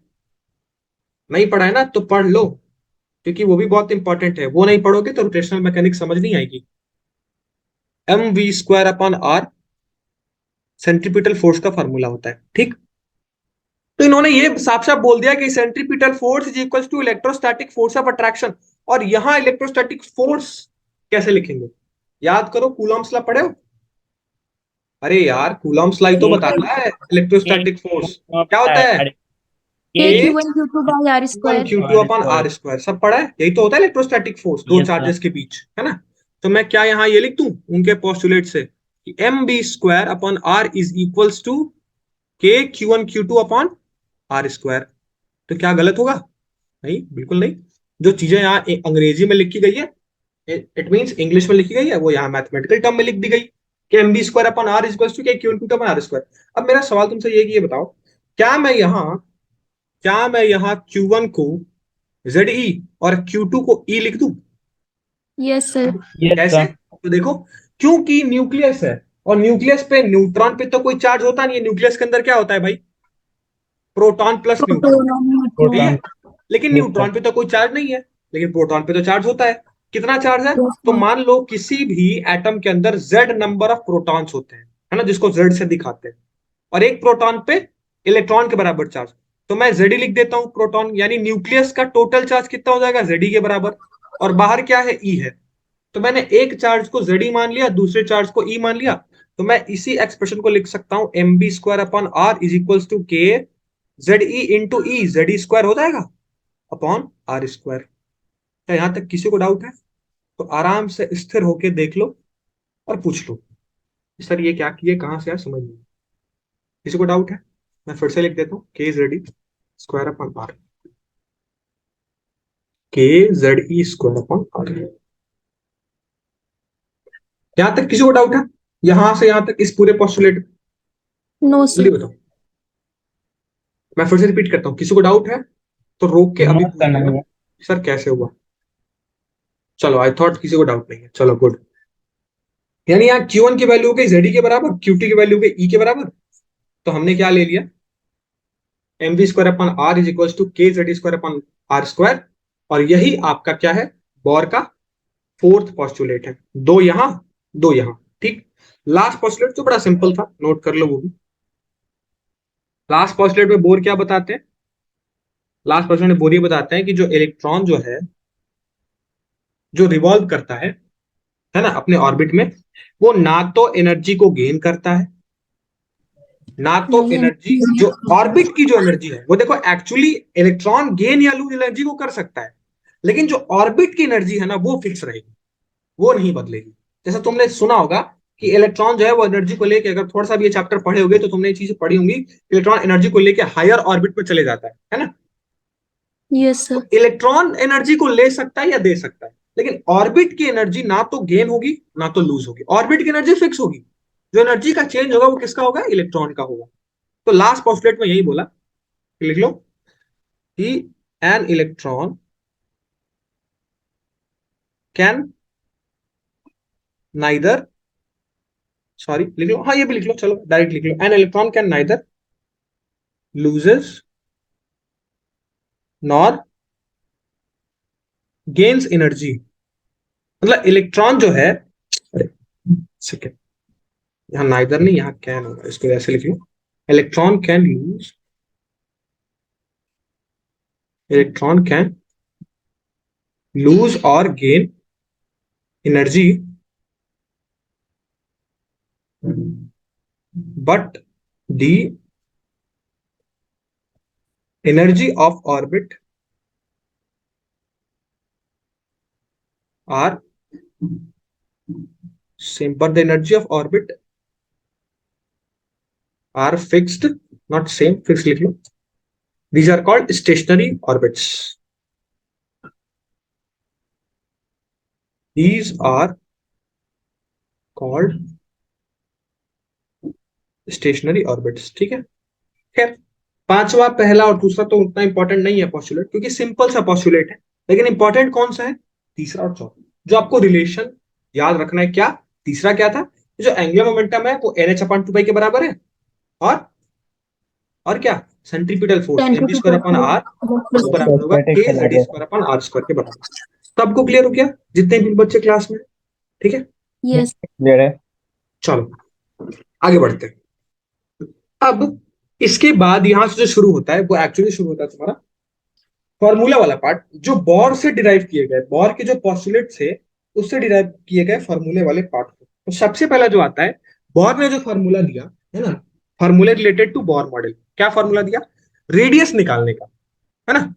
नहीं पढ़ा है ना तो पढ़ लो, क्योंकि वो भी बहुत इंपॉर्टेंट है, वो नहीं पढ़ोगे तो रोटेशनल मैकेनिक्स समझ नहीं आएगी। mv² upon r centripetal force का फॉर्मूला होता है, ठीक। तो इन्होंने ये साफ साफ बोल दिया कि centripetal force is equal to electrostatic force of attraction. और यहां इलेक्ट्रोस्टैटिक फोर्स कैसे लिखेंगे, याद करो, कूलॉम्स लॉ पढ़े हो, अरे यार कूलम्ब्स लाई तो K बताना है, इलेक्ट्रोस्टैटिक फोर्स क्या पता होता है, है? अरे K K K Q1 Q2 by R one square। Q two और अपॉन स्क्वायर। आर स्क्वायर, सब पढ़ा है, यही तो होता है इलेक्ट्रोस्टैटिक फोर्स, दो यस सर। चार्जेस के बीच, है ना? तो मैं क्या यहाँ ये लिख दूं उनके पोस्टुलेट से कि M B square upon R is equals to K Q one Q two upon R square. तो क्या गलत होगा? नहीं, बिल्कुल नहीं। जो चीजें यहाँ अंग्रेजी में लिखी गई है, इट मीन्स इंग्लिश में लिखी गई है, वो यहाँ मैथमेटिकल टर्म में लिख दी गई कि M B square upon R equals to K Q two upon R square. अब मेरा सवाल तुमसे ये कि ये बताओ, क्या मैं यहाँ क्या मैं यहाँ Q1 को ZE और Q2 को E लिख दूं? Yes sir। यस कैसे? सर। तो देखो, क्योंकि न्यूक्लियस है, और न्यूक्लियस पे न्यूट्रॉन पे तो कोई चार्ज होता नहीं है। न्यूक्लियस के अंदर क्या होता है भाई? Proton plus neutron. Proton और ठीक neutron। प्रोटॉन। है, लेकिन यस सर। न्यूट्रॉन पे तो कोई चार्ज नहीं है, लेकिन प्रोटॉन पे तो चार्ज होता है। कितना चार्ज है? Yes तो sir। मान लो किसी भी एटम के अंदर Z नंबर ऑफ प्रोटॉन्स होते हैं, है ना, जिसको Z से दिखाते हैं, और एक प्रोटॉन पे इलेक्ट्रॉन के बराबर चार्ज। तो मैं Ze लिख देता हूं, प्रोटॉन यानी न्यूक्लियस का टोटल चार्ज कितना हो जाएगा? Ze के बराबर। और बाहर क्या है? E है। तो मैंने एक चार्ज को Ze मान लिया, दूसरे चार्ज को E मान लिया। तो मैं इसी एक्सप्रेशन को लिख सकता हूं M B square upon R is equals to K ZE into E, Z square हो जाएगा अपॉन आर स्क्वायर। क्या यहां तक किसी को डाउट है? तो आराम से स्थिर होके देख लो और पूछ लो, सर ये क्या किए, कहां से आया, समझ नहीं। किसी को डाउट है? मैं फिर से लिख देता हूँ K Z E square upon R, K Z E square upon R. यहां तक किसी को डाउट है? यहां से यहां तक इस पूरे पोस्टुलेट? No जल्दी sir। बताओ। मैं फिर से रिपीट करता हूँ, किसी को डाउट है तो रोक के अभी नोट पूछ करना लेना, है। सर कैसे हुआ। चलो, आई थॉट किसी को डाउट नहीं है, चलो गुड। यानी यहाँ Q1 की वैल्यू हो गई जेडी के बराबर, Q2 की वैल्यू हो गई ई के बराबर। तो हमने क्या ले लिया? M V square upon R is equal to K Z square upon R square. और यही आपका क्या है? बोर का फोर्थ पॉस्टुलेट है। दो यहां, दो यहां, ठीक। लास्ट पॉस्टुलेट तो बड़ा सिंपल था, नोट कर लो वो भी। लास्ट पॉस्टुलेट में बोर क्या बताते हैं? लास्ट पॉस्टुलेट में बोर ये बताते हैं कि जो इलेक्ट्रॉन जो है, जो रिवॉल्व करता है ना, अपने ऑर्बिट में, वो ना तो एनर्जी को गेन करता है, ना तो नहीं एनर्जी, जो ऑर्बिट की जो एनर्जी है वो, देखो एक्चुअली इलेक्ट्रॉन गेन या लूज एनर्जी को कर सकता है, लेकिन जो ऑर्बिट की एनर्जी है ना वो फिक्स रहेगी, वो नहीं बदलेगी। जैसा तुमने सुना होगा कि इलेक्ट्रॉन जो है वो एनर्जी को लेके, अगर थोड़ा सा भी ये चैप्टर पढ़े होंगे तो तुमने ये चीज पढ़ी होंगी, इलेक्ट्रॉन एनर्जी को लेके हायर ऑर्बिट पे चले जाता है ना? Yes तो sir। इलेक्ट्रॉन एनर्जी को ले सकता है या दे सकता है, लेकिन ऑर्बिट की एनर्जी ना तो गेन होगी ना तो लूज होगी, ऑर्बिट की एनर्जी फिक्स होगी। जो एनर्जी का चेंज होगा वो किसका होगा? इलेक्ट्रॉन का होगा। तो लास्ट पॉस्टुलेट में यही बोला, लिख लो कि N electron can neither, sorry लिख लो, हाँ ये भी लिख लो, चलो डायरेक्ट लिख लो, an electron can neither loses nor gains energy. मतलब इलेक्ट्रॉन जो है, अरे सेकेंड, यहाँ नाइदर नहीं, यहाँ कैन होगा, इसको ऐसे लिख लो, electron can lose, electron can lose और gain energy, but the energy of orbit are same, but the energy of orbit are fixed, not same, fixed लिख लो। These are called stationary orbits. These are called stationary orbits, ठीक है। खैर, पांचवा, पहला और दूसरा तो उतना इंपॉर्टेंट नहीं है पॉस्टुलेट, क्योंकि सिंपल सा पॉस्टुलेट है। लेकिन इंपॉर्टेंट कौन सा है? तीसरा और चौथा, जो आपको रिलेशन याद रखना है। क्या? तीसरा क्या था? जो एंगुलर मोमेंटम है वो NH अपॉन 2 पाई के बराबर है, और क्या? Centripetal force M B square upon R, वो बराबर होगा Static के चला जेड गया था। स्क्वायर अपॉन आर स्क्वायर के बराबर। सबको क्लियर हो गया जितने भी बच्चे क्लास में? ठीक है, Yes। क्लियर है। चलो आगे बढ़ते हैं। अब इसके बाद यहां से जो शुरू होता है वो एक्चुअली शुरू होता है तुम्हारा फॉर्मूला वाला पार्ट, जो बोर से डिराइव किए गए, बोर के जो पॉस्टुलेट थे उससे डिराइव किए गए फॉर्मूले वाले पार्ट को। तो सबसे पहला जो आता है बॉर ने जो फॉर्मूला दिया है ना, फॉर्मूला रिलेटेड टू बॉर मॉडल, क्या फॉर्मूला दिया? रेडियस निकालने का, है ना,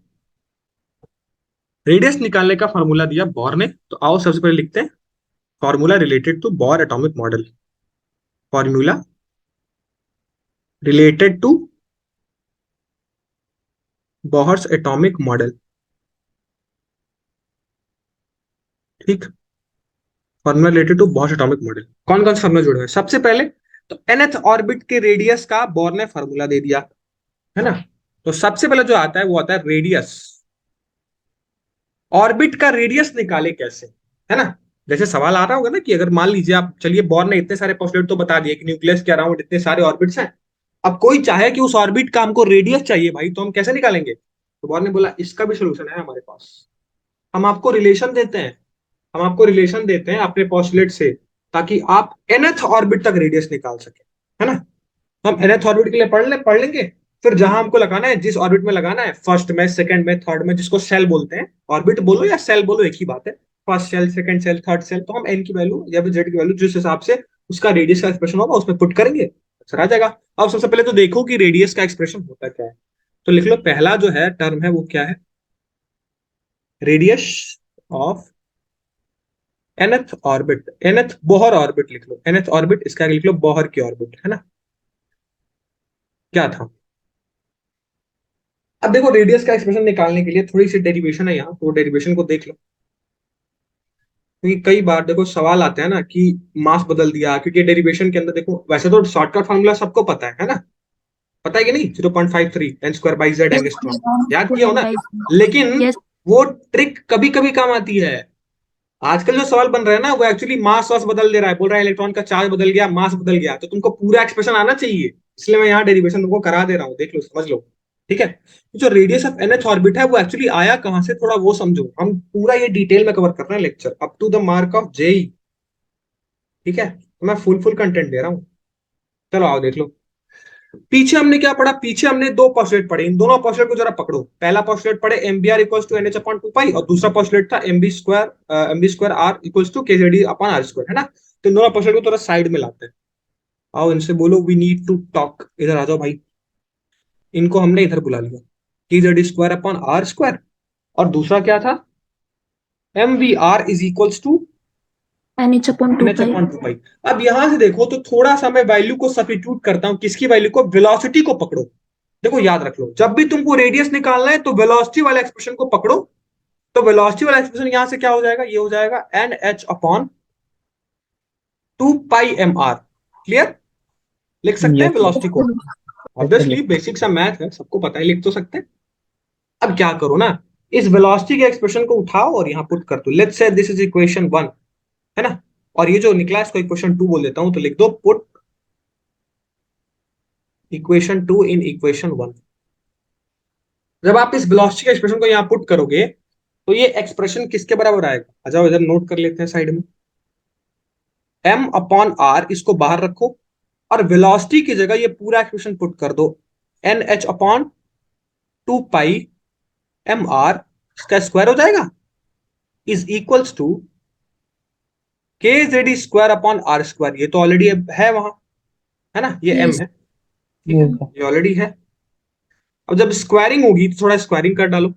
रेडियस निकालने का फॉर्मूला दिया बॉर ने। तो आओ सबसे पहले लिखते हैं formula related to Bohr atomic model. Formula related to Bohr's atomic model. ठीक, formula related to Bohr's atomic model. कौन कौन से फॉर्मूला जुड़े हुए हैं? सबसे पहले तो nth ऑर्बिट के रेडियस का बॉर ने फॉर्मूला दे दिया, है ना। तो सबसे पहले जो आता है वो आता है रेडियस। ऑर्बिट का रेडियस निकाले कैसे, है ना। जैसे सवाल आ रहा होगा ना कि अगर मान लीजिए आप, चलिए बॉर ने इतने सारे पोस्टुलेट तो बता दिए कि न्यूक्लियस के अराउंड इतने सारे ऑर्बिट्स हैं। अब कोई चाहे कि उस ऑर्बिट का हमको रेडियस चाहिए भाई, तो हम कैसे निकालेंगे? तो बॉर ने बोला इसका भी सोल्यूशन है हमारे पास। हम आपको रिलेशन देते हैं, हम आपको रिलेशन देते हैं अपने पोस्टुलेट से, ताकि आप nth ऑर्बिट तक रेडियस निकाल सके, है ना। तो हम nth ऑर्बिट के लिए पढ़ लेंगे। फिर जहां हमको लगाना है, जिस ऑर्बिट में लगाना है, फर्स्ट में, सेकंड में, थर्ड में, जिसको सेल बोलते हैं, ऑर्बिट बोलो या सेल बोलो एक ही बात है। First cell, second cell, third cell, तो हम एन की वैल्यू या फिर जेड की वैल्यू जिस हिसाब से उसका रेडियस का एक्सप्रेशन होगा उसमें पुट करेंगे, आंसर आ जाएगा। अब सबसे पहले तो देखो कि रेडियस का एक्सप्रेशन होता क्या है। तो लिख लो पहला जो है टर्म है वो क्या है? Radius of nth orbit, nth Bohr orbit लिख लो, nth ऑर्बिट, इसका लिख लो बोहर की ऑर्बिट, है ना। क्या था? अब देखो रेडियस का एक्सप्रेशन निकालने के लिए थोड़ी सी डेरिवेशन है यहाँ, तो डेरिवेशन को देख लो। क्योंकि कई बार देखो सवाल आते हैं ना कि मास बदल दिया, क्योंकि डेरिवेशन के अंदर देखो वैसे तो शॉर्टकट फॉर्मूला सबको पता है ना। पता है कि नहीं? 0.53 N square by Z Yes, angstrom, याद किया हो ना। sir. लेकिन Yes, वो ट्रिक कभी कभी काम आती है। आजकल जो सवाल बन रहा है ना वो एक्चुअली मास वास बदल दे रहा है, बोल रहा है इलेक्ट्रॉन का चार्ज बदल गया, मास बदल गया, तो तुमको पूरा एक्सप्रेशन आना चाहिए। इसलिए मैं यहाँ डेरिवेशन तुमको करा दे रहा हूँ, देख लो, समझ लो। ठीक है, जो रेडियस ऑफ एनएच ऑर्बिट है वो एक्चुअली आया कहां से, थोड़ा वो समझो। हम पूरा ये डिटेल में कवर कर रहे हैं lecture up to the mark of JEE. ठीक है, तो मैं फुल फुल कंटेंट दे रहा हूँ। चलो आओ देख लो। पीछे हमने क्या पढ़ा? पीछे हमने दो पोस्टुलेट पढ़े, इन दोनों पोस्टुलेट को जरा पकड़ो। पहला पोस्टुलेट पढ़े M B R equals to NH upon 2 pi, और दूसरा पोस्टुलेट था M B square R equals to K Z upon R square, है ना। तो इन दोनों पोस्टुलेट को थोड़ा साइड में लाते हैं। आओ इनसे बोलो वी नीड टू टॉक, इधर आ जाओ भाई। इनको हमने इधर बुला लिया, K Z square upon R square, और दूसरा क्या था? M V R is equals to NH upon 2 NH pi. Upon 2 pi. अब यहां से देखो तो थोड़ा सा मैं वैल्यू को सब्स्टिट्यूट करता हूं, किसकी वैल्यू को? वेलोसिटी को पकड़ो। देखो याद रख लो, जब भी तुमको रेडियस निकालना है तो वेलोसिटी वाले एक्सप्रेशन को पकड़ो। तो वेलोसिटी वाला एक्सप्रेशन यहां से क्या हो जाएगा? ये हो जाएगा N H upon 2 pi mr। Clear? लिख सकते हैं यस सर। वेलोसिटी को। यस सर, ऑब्वियसली लिख। बेसिक सा मैथ है, सबको पता है, लिख तो सकते हैं। अब क्या करो ना, इस वेलोसिटी के एक्सप्रेशन को उठाओ और यहां पुट कर दो। Let's say this is equation 1, है ना। और ये जो निकला इसको इक्वेशन 2 बोल देता हूं, तो लिख दो पुट इक्वेशन 2 इन इक्वेशन 1। जब आप इस वेलोसिटी के एक्सप्रेशन को यहां पुट करोगे तो ये एक्सप्रेशन किसके बराबर आएगा? आ जाओ इधर नोट कर लेते हैं साइड में। m अपॉन आर, इसको बाहर रखो, और वेलोसिटी की जगह ये पूरा एक्सप्रेशन पुट कर दो। N H upon 2 pi mr, इसका स्क्वायर हो जाएगा, is equals to K Z square upon R square. ये तो ऑलरेडी है वहां, है ना, ये m Yes. है, ठीक है, यस सर। ये ऑलरेडी है। अब जब स्क्वायरिंग होगी तो थोड़ा स्क्वायरिंग कर डालो।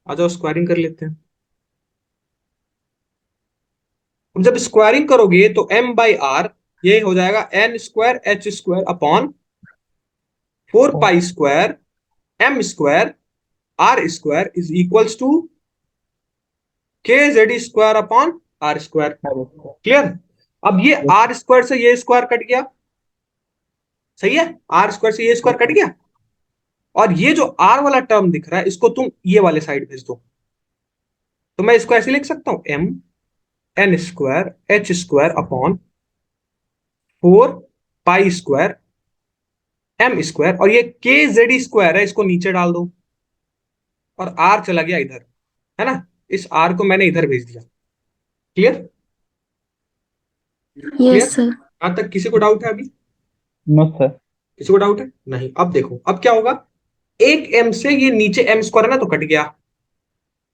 आ जाओ स्क्वायरिंग कर लेते हैं। अब जब स्क्वायरिंग करोगे तो m बाई आर ये हो जाएगा N square H square upon 4 pi square m square R square is equals to K Z square upon R square. Clear? अब ये आर स्क्वायर से ये स्क्वायर कट गया, सही है, आर स्क्वायर से ये स्क्वायर कट गया, और ये जो आर वाला टर्म दिख रहा है इसको तुम ये वाले साइड भेज दो। तो मैं इसको ऐसे लिख सकता हूं, M N square H square upon 4 pi square M square, और ये के जेड स्क्वायर है, इसको नीचे डाल दो, और आर चला गया इधर, है ना। इस आर को मैंने इधर भेज दिया। क्लियर? क्लियर? Yes, sir. यहां तक किसी को डाउट है अभी? No sir. किसी को डाउट है? नहीं। अब देखो अब क्या होगा, एक एम से ये नीचे एम स्क्वायर है ना, तो कट गया।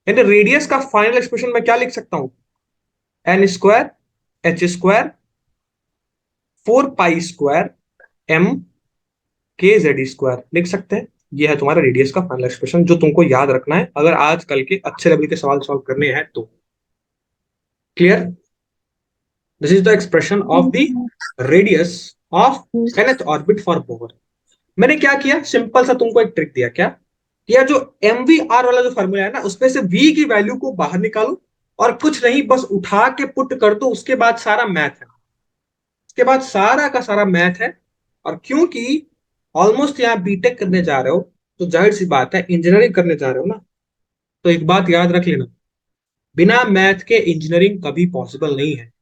यानी रेडियस का फाइनल एक्सप्रेशन मैं क्या लिख सकता हूं? N square H square 4 pi square M K Z square लिख सकते हैं। ये है तुम्हारा रेडियस का फाइनल एक्सप्रेशन जो तुमको याद रखना है अगर आज कल के अच्छे लेवल के सवाल सॉल्व करने हैं तो। Clear? This is the expression of the radius of nth orbit for bore. मैंने क्या किया, सिंपल सा तुमको एक ट्रिक दिया। क्या किया? जो एम वी आर वाला जो फॉर्मूला है ना, उसमें से वी की वैल्यू को बाहर निकालो और कुछ नहीं बस उठा के पुट कर दो, उसके बाद सारा मैथ है, उसके बाद सारा का सारा मैथ है। और क्योंकि ऑलमोस्ट यहाँ बीटेक करने जा रहे हो तो जाहिर सी बात है इंजीनियरिंग करने जा रहे हो ना, तो एक बात याद रख लेना, बिना मैथ के इंजीनियरिंग कभी पॉसिबल नहीं है।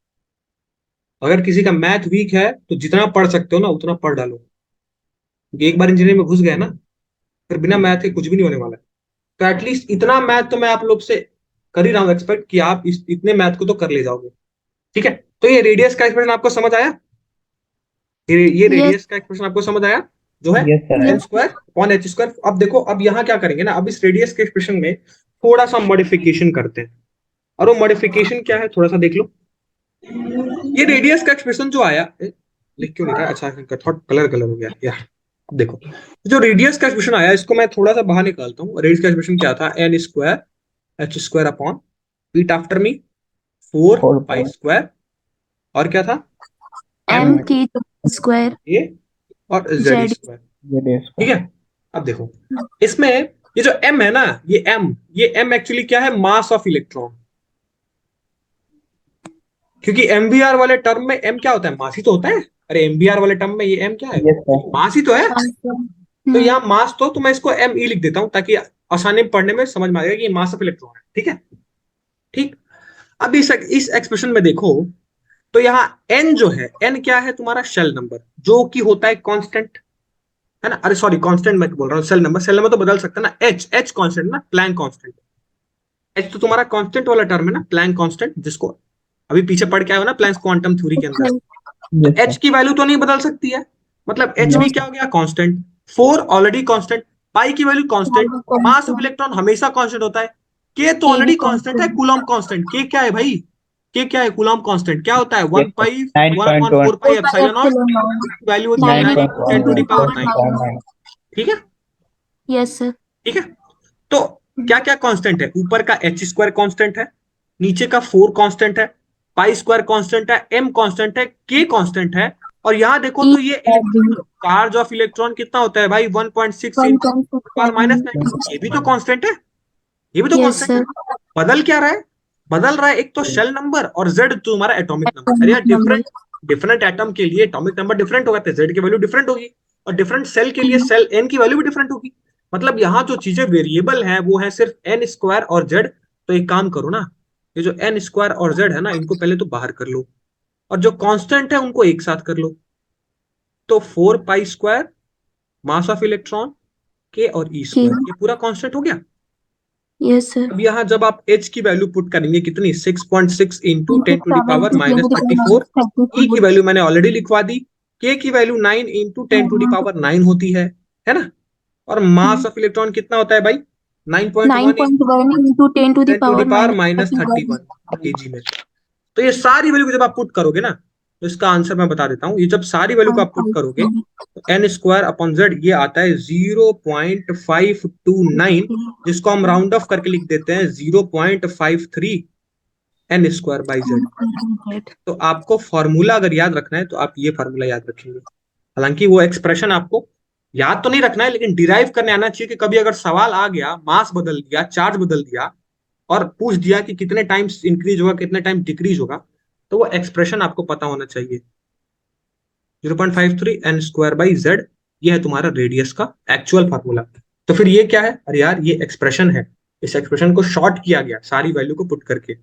अगर किसी का मैथ वीक है तो जितना पढ़ सकते हो ना उतना पढ़ डालो, क्योंकि एक बार इंजीनियरिंग में घुस गए ना फिर बिना मैथ के कुछ भी नहीं होने वाला है। तो एटलीस्ट इतना मैथ तो मैं आप लोग से कर ही रहा हूँ एक्सपेक्ट कि आप इतने मैथ को तो कर ले जाओगे। ठीक है, तो ये रेडियस का एक्सप्रेशन आपको समझ आया? ये Yes. रेडियस का एक्सप्रेशन आपको समझ आया जो है yes sir. N Yes. Square upon H square. अब देखो, अब यहाँ क्या करेंगे ना, अब इस रेडियस के एक्सप्रेशन में थोड़ा सा मॉडिफिकेशन करते हैं। और वो मॉडिफिकेशन क्या है थोड़ा सा देख लो। ये रेडियस का एक्सप्रेशन जो आया, लिख क्यों नहीं रहा? अच्छा थोड़ा कलर कलर हो गया यार। अब देखो, जो रेडियस का एक्सप्रेशन आया इसको मैं थोड़ा सा बाहर निकालता हूँ। रेडियस का एक्सप्रेशन क्या था? N square H square upon, repeat after me, 4 pi square, और क्या था? M M K square A और जेड Z. स्क्वायर। ठीक है, अब देखो इसमें ये जो एम है ना, ये एम एक्चुअली क्या है? Mass of electron. क्योंकि एमवीआर वाले टर्म में एम क्या होता है? मास ही तो होता है। अरे एमवीआर वाले टर्म में ये एम क्या है? Yes sir. मास ही तो है। तो Hmm. यहाँ मास तो मैं इसको एम ई लिख देता हूं ताकि आसानी में पढ़ने में समझ में आएगा कि ये मास ऑफ इलेक्ट्रॉन है। ठीक है, ठीक। अब इस एक्सप्रेशन में देखो तो यहाँ एन जो है, एन क्या है? तुम्हारा शेल नंबर जो कि होता है कांस्टेंट, है ना? अरे सॉरी, कांस्टेंट मैं बोल रहा हूँ, सेल नंबर। सेल नंबर तो बदल सकता है ना। एच कांस्टेंट ना, प्लैंक कांस्टेंट। एच तो तुम्हारा कांस्टेंट वाला टर्म है ना, प्लैंक कांस्टेंट, जिसको अभी पीछे पढ़ के आए हो ना प्लैंक क्वांटम थ्योरी के अंदर। तो यस एच सर। की वैल्यू तो नहीं बदल सकती है, मतलब एच No. भी क्या हो गया? कांस्टेंट। 4 ऑलरेडी कांस्टेंट, पाई की value constant, mass of electron हमेशा कांस्टेंट होता है, के तो K भी ऑलरेडी कांस्टेंट है, constant. Coulomb constant. के क्या है भाई? के क्या है? कूलम्ब कांस्टेंट क्या होता है? Yes 1 sir. Pi 1 upon 9.1। 4 pi 4 pi epsilon naught, epsilon naught. Value होती है 9 9 into into 10 10 to to the the power power 9। 9. ठीक है, Yes, sir. ठीक है। तो क्या क्या कांस्टेंट है? ऊपर का एच स्क्वायर कांस्टेंट है, नीचे का 4 कांस्टेंट है, पाई स्क्वायर कांस्टेंट है, एम कांस्टेंट है, के कांस्टेंट है। और यहां देखो E तो ये इलेक्ट्रॉन, चार्ज ऑफ इलेक्ट्रॉन कितना होता है भाई? 1.6 इंटू 1.6 माइनस 9। mm. ये भी तो कांस्टेंट है, ये भी तो Yes, कांस्टेंट sir. है। बदल क्या रहा है? बदल रहा है एक तो शेल नंबर और जेड तुम्हारा एटॉमिक नंबर। अरे यार, Atomic number. Different different atom के लिए एटॉमिक नंबर डिफरेंट होगा तो जेड की वैल्यू डिफरेंट होगी, और डिफरेंट सेल के लिए सेल एन की वैल्यू भी डिफरेंट होगी। मतलब यहाँ जो चीजें वेरिएबल है वो है सिर्फ एन स्क्वायर और जेड। तो एक काम करो ना, ये जो एन स्क्वायर और जेड है ना, इनको पहले तो बाहर कर लो, और जो कांस्टेंट है उनको एक साथ कर लो। तो 4 pi square mass of electron के और ई K. स्क्वायर, ये पूरा कांस्टेंट हो गया। Yes, sir. अब यहाँ जब आप एच की वैल्यू पुट करेंगे कितनी? 6.6 into 10 to the 7 power to 10 minus to the power 34। minus E की 34. वैल्यू मैंने ऑलरेडी लिखवा दी। के की value 9 into 10 to the power 9 होती है ना? और मास ऑफ इलेक्ट्रॉन कितना होता है भाई? 9.1 into 9.1 into 10 to the 10 to the power power minus minus 31. 31 kg में। तो ये सारी वैल्यू को जब आप पुट करोगे ना, तो इसका आंसर मैं बता देता हूँ। ये जब सारी वैल्यू को आप पुट करोगे तो एन स्क्वायर अपॉन जेड ये आता है 0.529, जिसको हम राउंड ऑफ करके लिख देते हैं 0.53 एन स्क्वायर बाई जेड। तो आपको फॉर्मूला अगर याद रखना है तो आप ये फॉर्मूला याद रखेंगे। हालांकि वो एक्सप्रेशन आपको याद तो नहीं रखना है, लेकिन डिराइव करने आना चाहिए कि कभी अगर सवाल आ गया, मास बदल दिया, चार्ज बदल दिया, और पूछ दिया कि कितने टाइम्स इंक्रीज होगा कितने टाइम डिक्रीज होगा, तो वो एक्सप्रेशन आपको पता होना चाहिए। 0.53 एन स्क्वायर बाई जेड, ये है तुम्हारा रेडियस का एक्चुअल फार्मूला। तो फिर ये क्या है? अरे यार, ये एक्सप्रेशन है। इस एक्सप्रेशन को शॉर्ट किया गया सारी वैल्यू को पुट करके।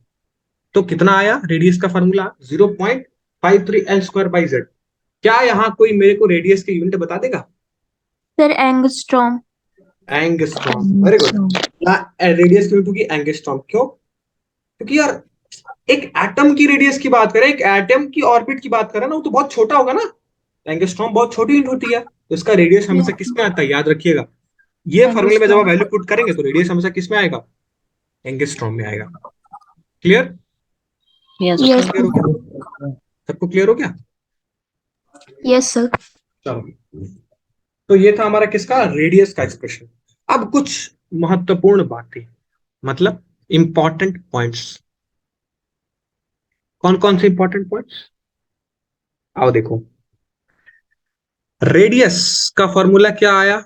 तो कितना आया रेडियस का formula? 0.53 N square by Z. क्या यहाँ कोई मेरे को रेडियस के यूनिट बता देगा? Sir, angstrom. Angstrom, very good. Radius की यूनिट होगी एंगस्ट्रॉम। क्यों? क्योंकि यार एक एटम की रेडियस की बात करें, एक एटम की ऑर्बिट की बात करें ना, वो तो बहुत छोटा होगा ना। एंगस्ट्रॉम बहुत छोटी यूनिट होती है, तो इसका रेडियस हमेशा किस में आता है? याद रखिएगा, ये फॉर्मूले में जब आप Angstrom. वैल्यू पुट करेंगे तो रेडियस हमेशा किस में आएगा? एंगस्ट्रॉम में आएगा। क्लियर? Yes, सबको sir. क्लियर हो गया? सबको क्लियर हो गया? Yes, sir. चलो, तो ये था हमारा किसका, रेडियस का एक्सप्रेशन। अब कुछ महत्वपूर्ण बातें, मतलब इंपॉर्टेंट पॉइंट्स। कौन कौन से इंपॉर्टेंट पॉइंट्स, आओ देखो। रेडियस का फॉर्मूला क्या आया,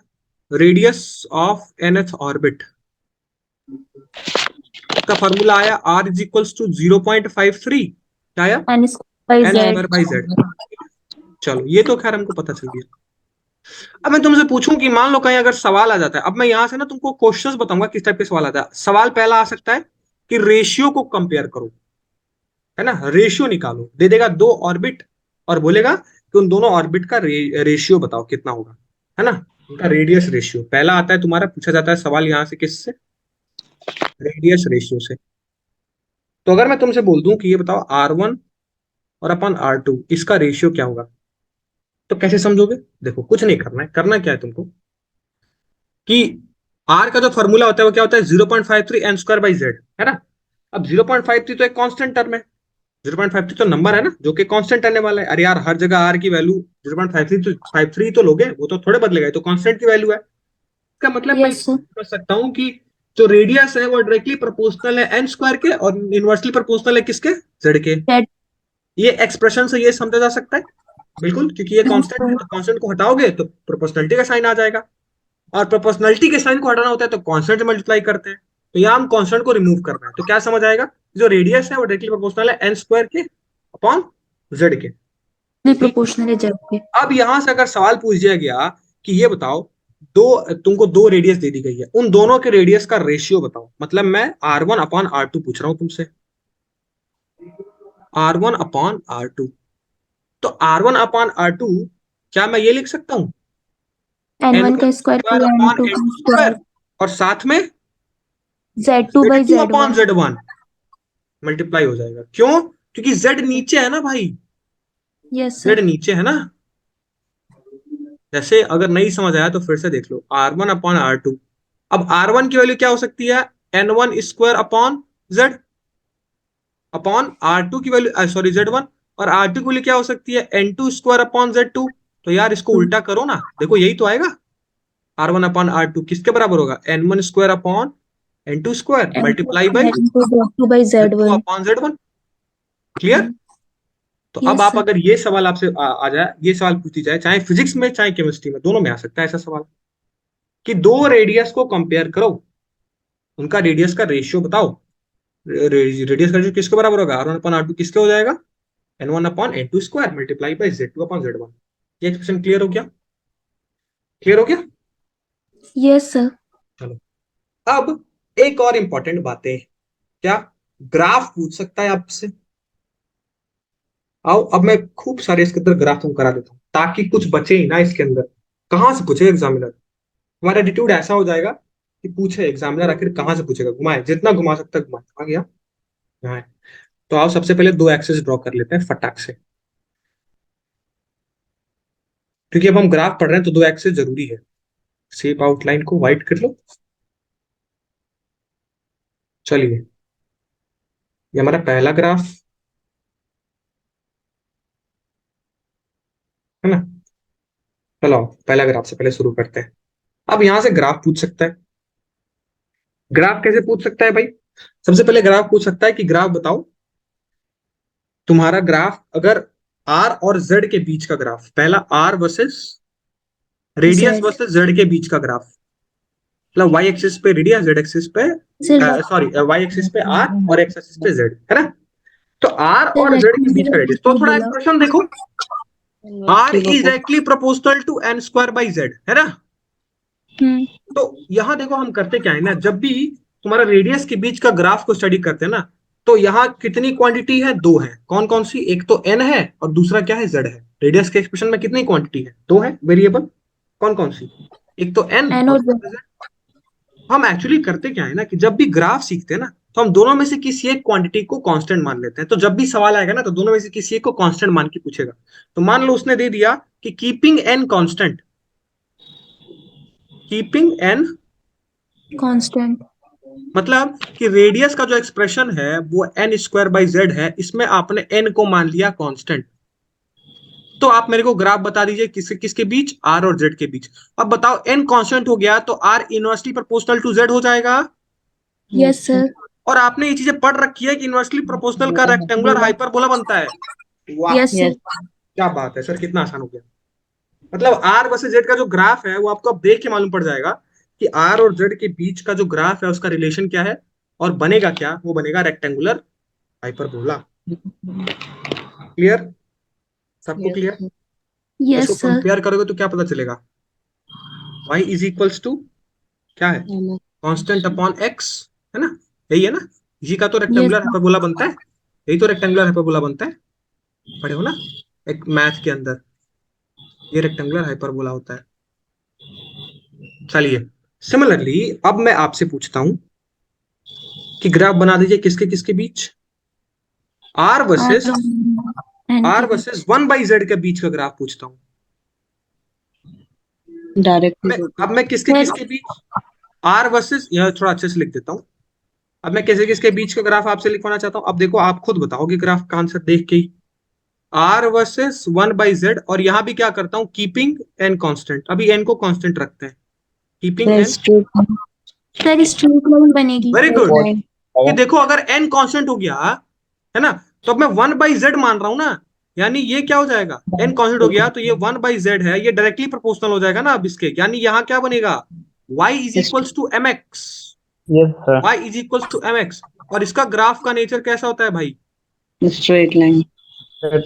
रेडियस ऑफ nth ऑर्बिट का फॉर्मूला आया r इज इक्वल्स टू 0.53, क्या आया, N square by n Z. Square by Z. चलो ये तो खैर हमको पता चल गया। अब मैं तुमसे पूछूं कि मान लो कहीं अगर सवाल आ जाता है, अब मैं यहां से ना तुमको क्वेश्चंस बताऊंगा किस टाइप के सवाल आता है। सवाल पहला आ सकता है कि रेशियो को कंपेयर करो, है ना, रेशियो निकालो, दे देगा दो ऑर्बिट और बोलेगा कि उन दोनों ऑर्बिट का रेशियो बताओ कितना होगा, है ना, उनका रेडियस रेशियो पहला आता है तुम्हारा, पूछा जाता है सवाल यहां से किससे, रेडियस रेशियो से। तो अगर मैं तुमसे बोल दूं कि ये बताओ R1 और अपन R2 इसका रेशियो क्या होगा, तो कैसे समझोगे। देखो कुछ नहीं करना है, करना क्या है तुमको कि R का जो फॉर्मूला होता है वो क्या होता है, 0.53 n स्क्वायर बाई जेड, है ना। अब 0.53 तो एक कांस्टेंट टर्म है, 0.53 तो नंबर है ना जो कि कांस्टेंट आने वाला है। अरे यार हर जगह आर की वैल्यू 0.53 तो लोगे, वो तो थोड़े बदलेगा, ये तो कांस्टेंट की वैल्यू है। इसका मतलब मैं Yes, sir. कर सकता हूँ कि जो रेडियस है वो डायरेक्टली प्रोपोर्शनल है एन स्क्वायर के और इनवर्सली प्रोपोर्शनल है किसके, जेड के। Z. ये एक्सप्रेशन से ये समझा जा सकता है बिल्कुल, क्योंकि ये Yes, कांस्टेंट है, sir. तो कांस्टेंट को हटाओगे तो प्रोपोर्शनलिटी का साइन आ जाएगा, और प्रोपोर्शनलिटी के साइन को हटाना होता है तो कांस्टेंट से मल्टीप्लाई करते हैं। तो यहाँ हम कांस्टेंट को रिमूव करना है, तो क्या समझ आएगा, जो रेडियस है वो डायरेक्टली प्रोपोर्शनल है एन स्क्वायर के अपॉन जेड के। The ठीक। proportional है Z पे. अब यहां से अगर सवाल पूछ दिया गया कि ये बताओ, तुमको दो रेडियस दे दी गई है, उन दोनों के रेडियस का रेशियो बताओ, मतलब मैं R1 अपॉन R2 पूछ रहा हूं तुमसे, R1 अपॉन R2। तो R1 अपॉन R2 क्या मैं ये लिख सकता हूं, N1 N1 का square square plus upon N2 का N2 स्क्वायर. स्क्वायर, और साथ में Z2 by Z2 upon Z1. Z1 multiply हो जाएगा। क्यों, क्योंकि Z नीचे है ना भाई, Yes, Z sir. नीचे है ना। जैसे अगर नहीं समझ आया तो फिर से देख लो, R1 अपॉन R2। अब R1 की वैल्यू क्या हो सकती है, N1 square upon Z upon R2 की वैल्यू, सॉरी Z1, और R2 की वैल्यू क्या हो सकती है, N2 स्क्वायर अपॉन Z2। तो यार इसको उल्टा करो ना, देखो यही तो आएगा, R1 अपॉन R2 किसके बराबर होगा, N1 square upon N2 square N2 multiply by Z2 by Z2 Z1. Upon Z1। Clear. तो अब Yes, आप sir. अगर ये सवाल आपसे आ जाए, ये सवाल पूछी जाए, चाहे फिजिक्स में चाहे केमिस्ट्री में, दोनों में आ सकता है ऐसा सवाल, कि दो रेडियस को कंपेयर करो, उनका रेडियस का रेशियो बताओ। रेडियस का रेशियो किसके बराबर होगा, R1 अपॉन R2 किसके हो जाएगा, N1 upon N2 square multiply by Z2 upon Z1। ये एक्सप्रेशन क्लियर हो गया, क्लियर हो गया। Yes, sir. चलो, अब एक और इंपॉर्टेंट बातें, क्या, ग्राफ पूछ सकता है आपसे। आओ अब मैं खूब सारे इसके अंदर ग्राफ हम करा देता हूँ ताकि कुछ बचे ही ना इसके अंदर। कहाँ से पूछे एग्जामिनर, हमारा एटीट्यूड ऐसा हो जाएगा कि पूछे एग्जामिनर आखिर कहाँ से पूछेगा, घुमाए जितना घुमा सकता है घुमाए, आ गया यहाँ है। तो आओ सबसे पहले दो एक्सेस ड्रॉ कर लेते हैं फटाक से, क्योंकि अब हम ग्राफ पढ़ रहे हैं तो दो एक्सेस जरूरी है। शेप आउटलाइन को व्हाइट कर लो। चलिए, ये हमारा पहला ग्राफ है ना। चलो पहला ग्राफ से पहले शुरू करते हैं। अब यहां से ग्राफ पूछ सकता है। ग्राफ कैसे पूछ सकता है भाई, सबसे पहले ग्राफ पूछ सकता है कि ग्राफ बताओ, तुम्हारा ग्राफ अगर आर और जेड के बीच का ग्राफ, पहला R versus radius Z. Versus Z के बीच का ग्राफ, मतलब वाई एक्सिस पे रेडियस, जेड एक्सिस पे, Sir, सॉरी वाई एक्सिस पे आर और एक्स एक्सिस पे जेड, है ना। तो आर sir, और जेड के बीच का रेडियस, तो थोड़ा बोला. एक्सप्रेशन देखो, R is directly proportional to N square by Z, है ना। हम्म. तो यहां देखो हम करते क्या है ना, जब भी तुम्हारा रेडियस के बीच का ग्राफ को स्टडी करते हैं ना, तो यहाँ कितनी क्वांटिटी है, दो है। कौन कौन सी, एक तो एन है और दूसरा क्या है, जेड है। रेडियस के एक्सप्रेशन में कितनी क्वांटिटी है, दो है वेरिएबल। कौन कौन सी, एक तो एन N और और Z. दूसरा Z। हम एक्चुअली करते क्या है ना कि जब भी ग्राफ सीखते हैं ना, तो हम दोनों में से किसी एक क्वांटिटी को कांस्टेंट मान लेते हैं। तो जब भी सवाल आएगा ना, तो दोनों में से किसी एक को कांस्टेंट मान के पूछेगा। तो मान लो उसने दे दिया कि keeping N constant, keeping an, Constant. मतलब कि रेडियस का जो एक्सप्रेशन है वो एन स्क्वायर बाई जेड है, इसमें आपने एन को मान लिया कांस्टेंट। तो आप मेरे को ग्राफ बता दीजिए किसके किसके बीच, आर और जेड के बीच। अब बताओ एन कांस्टेंट हो गया तो R inversely proportional to Z हो जाएगा। Yes sir. और आपने ये चीजें पढ़ रखी है कि इनवर्सली प्रोपोर्शनल का रेक्टेंगुलर हाइपरबोला बनता है। वाह, यस सर। क्या बात है सर, कितना आसान हो गया। मतलब आर वर्सेस जेड का जो ग्राफ है वो आपको अब देख के मालूम पड़ जाएगा कि आर और जेड के बीच का जो ग्राफ है उसका रिलेशन क्या है और बनेगा क्या, वो बनेगा रेक्टेंगुलर हाइपरबोला। क्लियर, सबको क्लियर। इसको यस सर। कंपेयर करोगे तो क्या पता चलेगा, y इज इक्वल्स टू क्या है, कांस्टेंट अपॉन x, है ना, यही है ना, इसी का तो यस रेक्टेंगुलर हाइपरबोला बनता है, यही तो रेक्टेंगुलर हाइपरबोला बनता है, पढ़े हो ना एक मैथ के अंदर, ये रेक्टेंगुलर हाइपरबोला होता है। चलिए सिमिलरली अब मैं आपसे पूछता हूं कि ग्राफ बना दीजिए किसके किसके बीच, आर वर्सेस एन आर के बीच। वर्सेस 1/z के बीच का ग्राफ पूछता हूं। डायरेक्टली अब मैं किसके सर किसके बीच, आर वर्सेस, यह थोड़ा अच्छे से लिख देता हूं। अब मैं किसी किसके बीच का ग्राफ आपसे लिखवाना चाहता हूं। अब देखो आप खुद बताओगे ग्राफ का आंसर देख के ही, आर वर्सेस 1/z, और यहां भी क्या करता हूं, कीपिंग एन कांस्टेंट, अभी एन को कांस्टेंट रखते हैं, keeping N. Sir straight line बनेगी। Very good. कि देखो अगर एन कांस्टेंट हो गया है ना, तो अब मैं 1/z मान रहा हूं ना, यानी ये क्या हो जाएगा, एन कांस्टेंट हो गया तो ये 1/z है, ये डायरेक्टली प्रोपोर्शनल हो जाएगा ना अब इसके, यानी यहां क्या बनेगा, y is equals to mx, yes sir. y is equals to mx। और इसका ग्राफ का नेचर कैसा होता है भाई, स्ट्रेट लाइन। सर।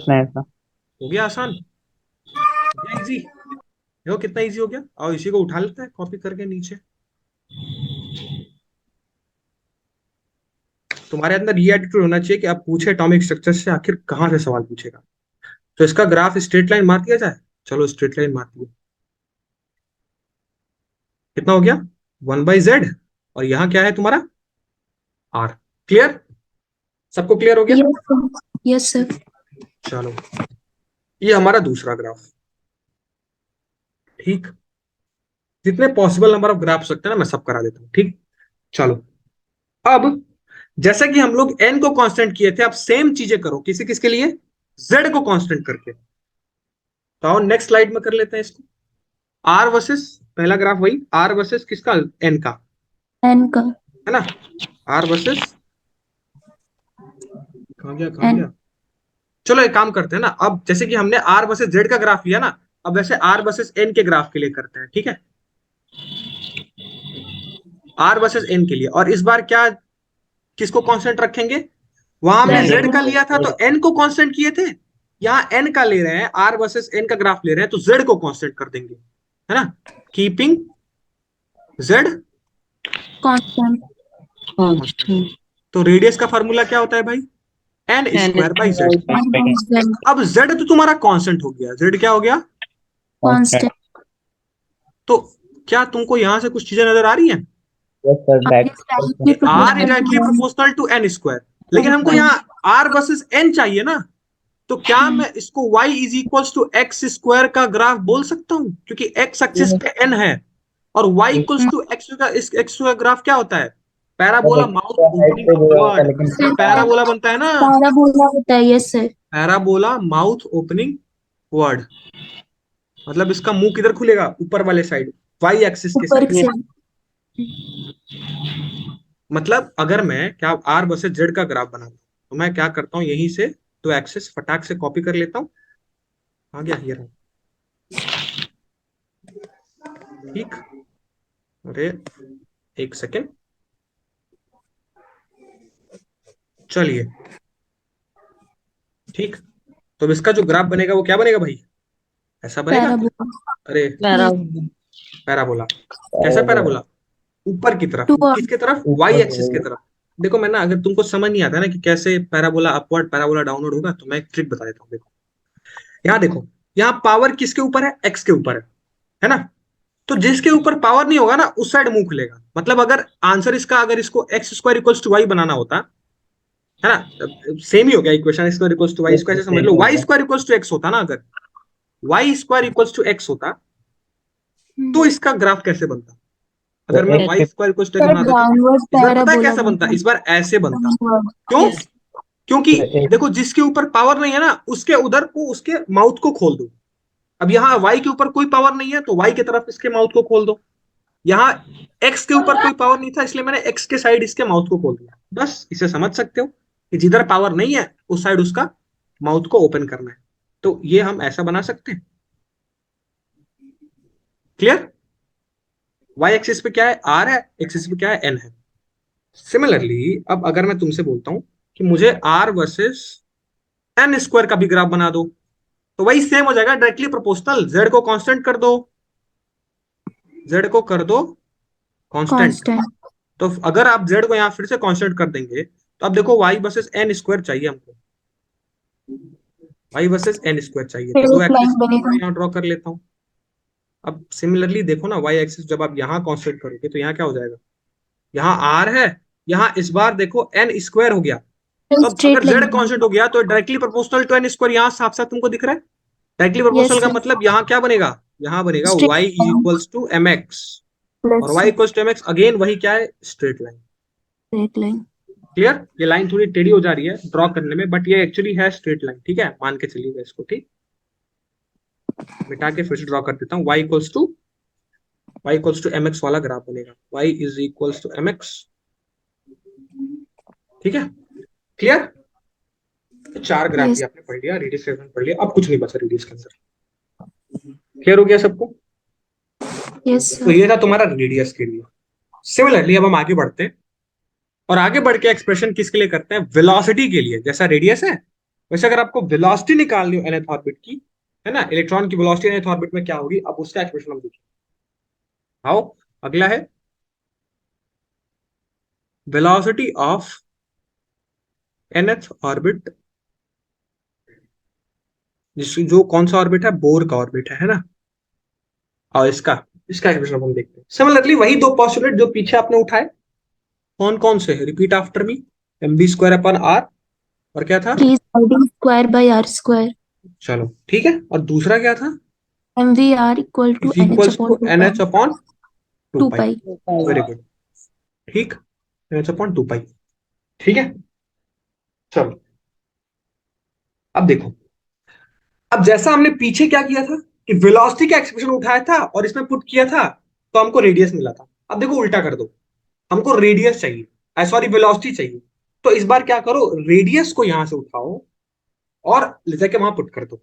हो गया आसान, हो गया इजी, देखो कितना इजी हो गया। और इसी को उठा लेते हैं कॉपी करके नीचे। तुम्हारे अंदर ये एटीट्यूड होना चाहिए कि आप पूछे एटॉमिक स्ट्रक्चर से आखिर कहां से सवाल पूछेगा। तो इसका ग्राफ स्ट्रेट लाइन मार दिया जाए, चलो स्ट्रेट लाइन मार दिया, कितना हो गया 1/z, और यहाँ क्या है तुम्हारा r। क्लियर, सबको क्लियर हो गया। Yes sir. Yes sir. चलो ये हमारा दूसरा ग्राफ, ठीक, जितने पॉसिबल नंबर ऑफ ग्राफ सकते हैं ना मैं सब करा देता हूँ, ठीक। चलो अब जैसे कि हम लोग n को कांस्टेंट किए थे, अब सेम चीजें करो किसी किसके लिए, z को कांस्टेंट करके। तो आओ नेक्स्ट स्लाइड में कर लेते हैं इसको, r वर्सेस, पहला ग्राफ वही r वर्सेस किसका, n का, एन का। है ना, r वर्सेस, कहां गया कहां एन। गया, चलो एक काम करते हैं ना, अब जैसे कि हमने r वर्सेस z का ग्राफ लिया ना, अब वैसे r वर्सेस n के ग्राफ के लिए करते हैं, ठीक है, r वर्सेस n के लिए। और इस बार क्या, किसको कांस्टेंट रखेंगे, वहां हमने z का लिया था तो n को कांस्टेंट किए थे, यहाँ n का ले रहे हैं, r वर्सेस n का ग्राफ ले रहे हैं तो z को कांस्टेंट कर देंगे, है ना, कीपिंग z कांस्टेंट। तो रेडियस का फॉर्मूला क्या होता है भाई, n स्क्वायर बाई z। अब z तो तुम्हारा कांस्टेंट हो गया, z क्या हो गया, कांस्टेंट। तो क्या तुमको यहां से कुछ चीजें नजर आ रही हैं, yes sir, that r directly proportional to n square, लेकिन हमको यहाँ r वर्सेस n चाहिए ना, तो क्या मैं इसको y is equals to X square का ग्राफ बोल सकता हूँ, क्योंकि x एक्सिस पे n है, और y इक्वल्स टू एक्स का, इस x का ग्राफ क्या होता है, parabola mouth opening word, parabola बनता है ना, पैराबोला होता है। Yes sir. Parabola mouth opening word, मतलब इसका मुंह किधर खुलेगा, ऊपर वाले साइड, y एक्सिस के ऊपर साइड। से। मतलब अगर मैं क्या r वर्सेस z का ग्राफ बनाता हूं तो मैं क्या करता हूं, यहीं से दो एक्सिस फटाक से कॉपी कर लेता हूं, आ गया ये रहा, ठीक, अरे एक सेकेंड, चलिए ठीक। तो अब इसका जो ग्राफ बनेगा वो क्या बनेगा भाई, ऐसा बनेगा, पैराबोला। अरे पैराबोला, कैसा पैराबोला, ऊपर की तरफ, किसके तरफ, वाई एक्सिस की तरफ। देखो मैं ना, अगर तुमको समझ नहीं आता ना कि कैसे पैराबोला अपवर्ड पैराबोला डाउनवर्ड होगा, तो मैं एक ट्रिक बता देता हूँ। देखो यहाँ देखो, यहाँ पावर किसके ऊपर है, एक्स के ऊपर है ना, तो जिसके ऊपर पावर नहीं होगा ना उस साइड मुंह खुलेगा। मतलब अगर आंसर इसका, अगर इसको X square equals to Y बनाना होता है ना, सेम ही हो गया equation, square equals to Y, इसको ऐसे समझ लो, Y square equals to X होता ना, अगर Y square equals to X होता तो इसका ग्राफ कैसे बनता, अगर मैं Y square equals to X बनाता तो डाउनवर्ड इस बार पता है पैराबोला कैसा बनता, इस बार ऐसे बनता, डाउनवर्ड। क्यों, यस। क्योंकि देखो जिसके ऊपर पावर नहीं है ना उसके उधर को उसके माउथ को खोल दो। अब यहाँ y के ऊपर कोई पावर नहीं है तो y की तरफ इसके माउथ को खोल दो। यहाँ x के ऊपर कोई पावर नहीं था इसलिए मैंने x के साइड इसके माउथ को खोल दिया। बस इसे समझ सकते हो कि जिधर पावर नहीं है उस साइड उसका माउथ को ओपन करना है। तो ये हम ऐसा बना सकते हैं। क्लियर? y एक्सिस पे क्या है r है, एक्सिस पे क्या है n है। सिमिलरली अब अगर मैं तुमसे बोलता हूं कि मुझे r वर्सेस n स्क्वायर का भी ग्राफ बना दो तो वही सेम हो जाएगा, डायरेक्टली प्रोपोर्शनल। z को कांस्टेंट कर दो, z को कर दो कांस्टेंट। कांस्टेंट। तो अगर आप z को यहां फिर से कांस्टेंट कर देंगे तो अब देखो y वर्सेस n स्क्वायर चाहिए हमको, y वर्सेस n स्क्वायर चाहिए। तो दो स्ट्रेट एक्सिस लाइन बनेगा। यहां ड्रॉ कर लेता हूं। अब सिमिलरली देखो ना y एक्सिस जब आप यहां कांस्टेंट करोगे तो यहां क्या हो जाएगा, यहाँ r है, यहाँ इस बार देखो n स्क्वायर हो गया। तो अब अगर स्ट्रेट लाइन z कांस्टेंट हो गया तो directly proportional to n square यहाँ साफ साफ तुमको दिख रहा है। डायरेक्टली प्रोपोर्शनल यस का सर। मतलब यहाँ क्या बनेगा, यहाँ बनेगा straight y is line equals to mx। और plus y equals to mx again वही क्या है, straight line. Straight line. Clear? ये लाइन थोड़ी टेढ़ी हो जा रही है ड्रॉ करने में बट ये एक्चुअली है स्ट्रेट लाइन। ठीक है, मान के चलिएगा इसको। ठीक, मिटा के फिर से ड्रॉ कर देता हूँ। y इक्वल्स टू mx वाला ग्राफ बनेगा, y is equals to mx। ठीक है, क्लियर? तो चार ग्राफ यस ही आपने पढ़ लिया, रेडियस पढ़ लिया, अब कुछ नहीं बचा रेडियस के अंदर। क्लियर हो गया सबको? यस तो सर। ये था तुम्हारा रेडियस के लिए। सिमिलरली अब हम आगे बढ़ते हैं और आगे बढ़ के एक्सप्रेशन किसके लिए करते हैं, वेलोसिटी के लिए। जैसा रेडियस है वैसे अगर आपको वेलोसिटी निकालनी हो nth ऑर्बिट की, है ना, इलेक्ट्रॉन की वेलोसिटी nth ऑर्बिट में क्या होगी, अब उसका एक्सप्रेशन हम देखें। आओ अगला है वेलोसिटी ऑफ nth ऑर्बिट, जो कौन सा ऑर्बिट है, बोर का ऑर्बिट है ना। और इसका इसका एक्सप्रेशन हम देखते हैं। सिमिलरली वही दो पोस्टुलेट जो पीछे आपने उठाए, कौन कौन से, रिपीट आफ्टर मी, mv स्क्वायर अपॉन r, और क्या था, 3 स्क्वायर बाई आर स्क्वायर। चलो ठीक है, और दूसरा क्या था, M V R equal to is N H equals upon two N H upon two two pi. Pi. Very good, ठीक, N H upon two pi. ठीक है, चलो अब देखो, अब जैसा हमने पीछे क्या किया था कि वेलोसिटी का एक्सप्रेशन उठाया था और इसमें पुट किया था तो हमको रेडियस मिला था। अब देखो उल्टा कर दो, हमको रेडियस चाहिए, सॉरी वेलोसिटी चाहिए। तो इस बार क्या करो, रेडियस को यहां से उठाओ और ले जाके वहां पुट कर दो।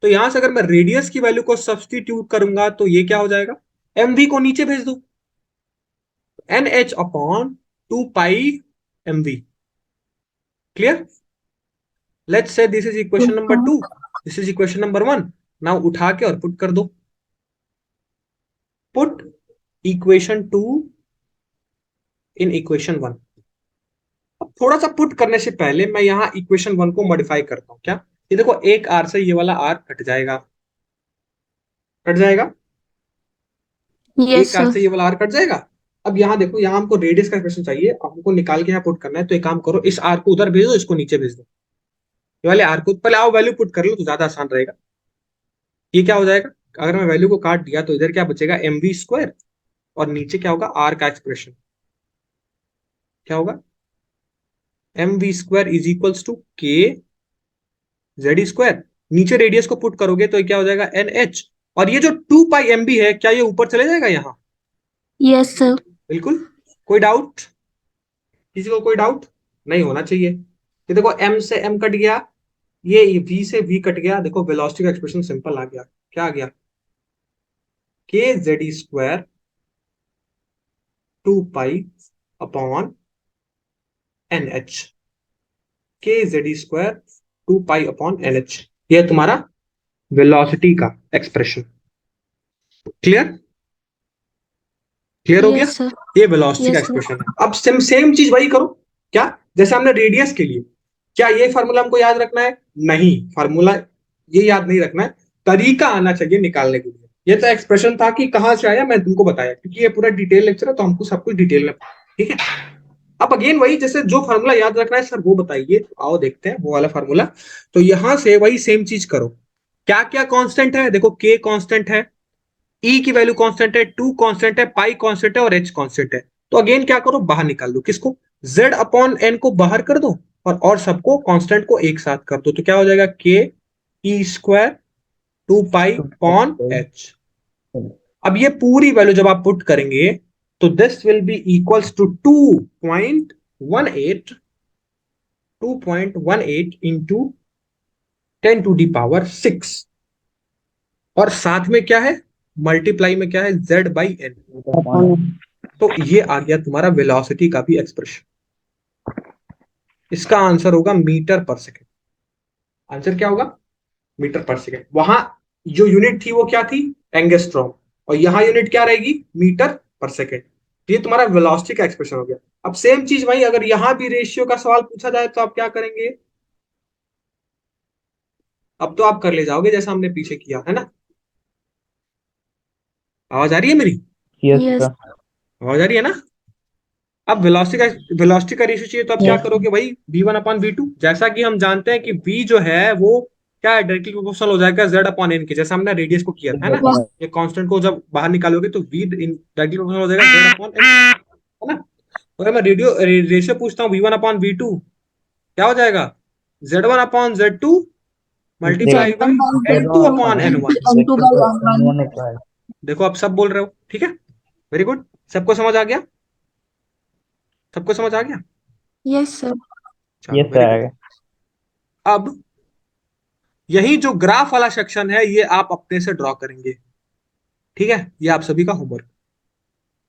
तो यहां से अगर मैं रेडियस की वैल्यू को सब्सटीट्यूट करूंगा तो ये क्या हो जाएगा, mv को नीचे भेज दो, N H upon two pi mv। Clear? Let's say this is equation number 2, this is equation number 1। Now उठा के और पुट कर दो, पुट इक्वेशन 2 इन इक्वेशन 1। अब थोड़ा सा पुट करने से पहले मैं यहाँ इक्वेशन 1 को मॉडिफाई करता हूँ। क्या, ये देखो एक आर से ये वाला आर कट जाएगा, कट जाएगा, यस एक आर सर। से ये वाला आर कट जाएगा। अब यहाँ देखो, यहाँ हमको रेडियस का एक्सप्रेशन चाहिए, अब हमको निकाल के यहाँ पुट करना है। तो एक काम करो, इस आर को उधर भेज दो, इसको नीचे भेज दो। ये वाले आर को पहले आओ वैल्यू पुट कर लो तो ज्यादा आसान रहेगा। ये क्या हो जाएगा, अगर मैं वैल्यू को काट दिया तो इधर क्या बचेगा, mv स्क्वायर, और नीचे क्या होगा, आर का एक्सप्रेशन क्या होगा, mv square is equals to K Z square. नीचे रेडियस को पुट करोगे तो ये क्या हो जाएगा, एन एच। और ये जो 2 पाई mv है क्या ये ऊपर चले जाएगा यहाँ, यस सर। बिल्कुल। कोई डाउट, किसी को कोई डाउट नहीं होना चाहिए। ये देखो m से m कट गया, ये v से v कट गया, देखो वेलोसिटी का एक्सप्रेशन सिंपल आ गया। क्या आ गया, K Z square 2 pi upon N H, K Z square 2 pi upon N H. ये तुम्हारा वेलोसिटी का एक्सप्रेशन। क्लियर? क्लियर हो गया? Yes sir. ये वेलोसिटी का यस सर। एक्सप्रेशन है। अब सेम चीज वही करो, क्या, जैसे हमने रेडियस के लिए, क्या ये फार्मूला हमको याद रखना है, नहीं, फार्मूला ये याद नहीं रखना है, तरीका आना चाहिए निकालने के लिए। ये तो एक्सप्रेशन था कि कहां से आया मैं तुमको बताया, क्योंकि ये पूरा डिटेल लेक्चर है तो हमको सब कुछ डिटेल में, ठीक है। अब अगेन वही, जैसे जो फार्मूला याद रखना है सर वो बताइए, तो आओ देखते हैं वो वाला फार्मूला। तो यहां से वही सेम चीज करो, क्या क्या कांस्टेंट है, देखो के कांस्टेंट है, ई की वैल्यू कांस्टेंट है, 2 कांस्टेंट है, पाई कांस्टेंट है और एच कांस्टेंट है। तो अगेन क्या करो, बाहर निकाल दो, किसको, z अपॉन n को बाहर कर दो और सबको कांस्टेंट को एक साथ कर दो, तो क्या हो जाएगा, K E square 2 pi upon H. अब ये पूरी वैल्यू जब आप पुट करेंगे तो this will be equals to 2.18 into 10⁻6, और साथ में क्या है, मल्टीप्लाई में क्या है, z बाई एन। तो ये आ गया तुम्हारा वेलोसिटी का भी एक्सप्रेशन। इसका आंसर होगा मीटर पर सेकेंड। आंसर क्या होगा, मीटर पर सेकेंड। वहां जो यूनिट थी वो क्या थी, एंगस्ट्रॉम, और यहां यूनिट क्या रहेगी, मीटर पर सेकेंड। ये तुम्हारा वेलोसिटी का एक्सप्रेशन हो गया। अब सेम चीज भाई अगर यहां भी रेशियो का सवाल पूछा जाए तो आप क्या करेंगे, अब तो आप कर ले जाओगे जैसा हमने पीछे किया है ना। आवाज आ रही है मेरी, यस Yes. सर। आवाज आ रही है ना। अब वेलोसिटी का रेशियो चाहिए तो आप क्या Yes. करोगे भाई, v1/v2। जैसा कि हम जानते हैं कि v जो है वो क्या है, डायरेक्टली प्रोपोर्शनल हो जाएगा z/n के, जैसा हमने रेडियस को किया था है ना। ये कांस्टेंट को जब बाहर निकालोगे तो v डायरेक्टली प्रोपोर्शनल हो जाएगा z/n है ना। अगर मैं रेशियो पूछता हूँ v1/v2, क्या हो जाएगा, z1/z2 multiply by n2/n1। N2/N1. देखो आप सब बोल रहे हो, ठीक है, वेरी गुड। सबको समझ आ गया, सबको समझ आ गया, Yes, sir. चलो यस वेरी सर। गुड। अब यही जो ग्राफ वाला सेक्शन है ये आप अपने से ड्रॉ करेंगे, ठीक है, ये आप सभी का होमवर्क।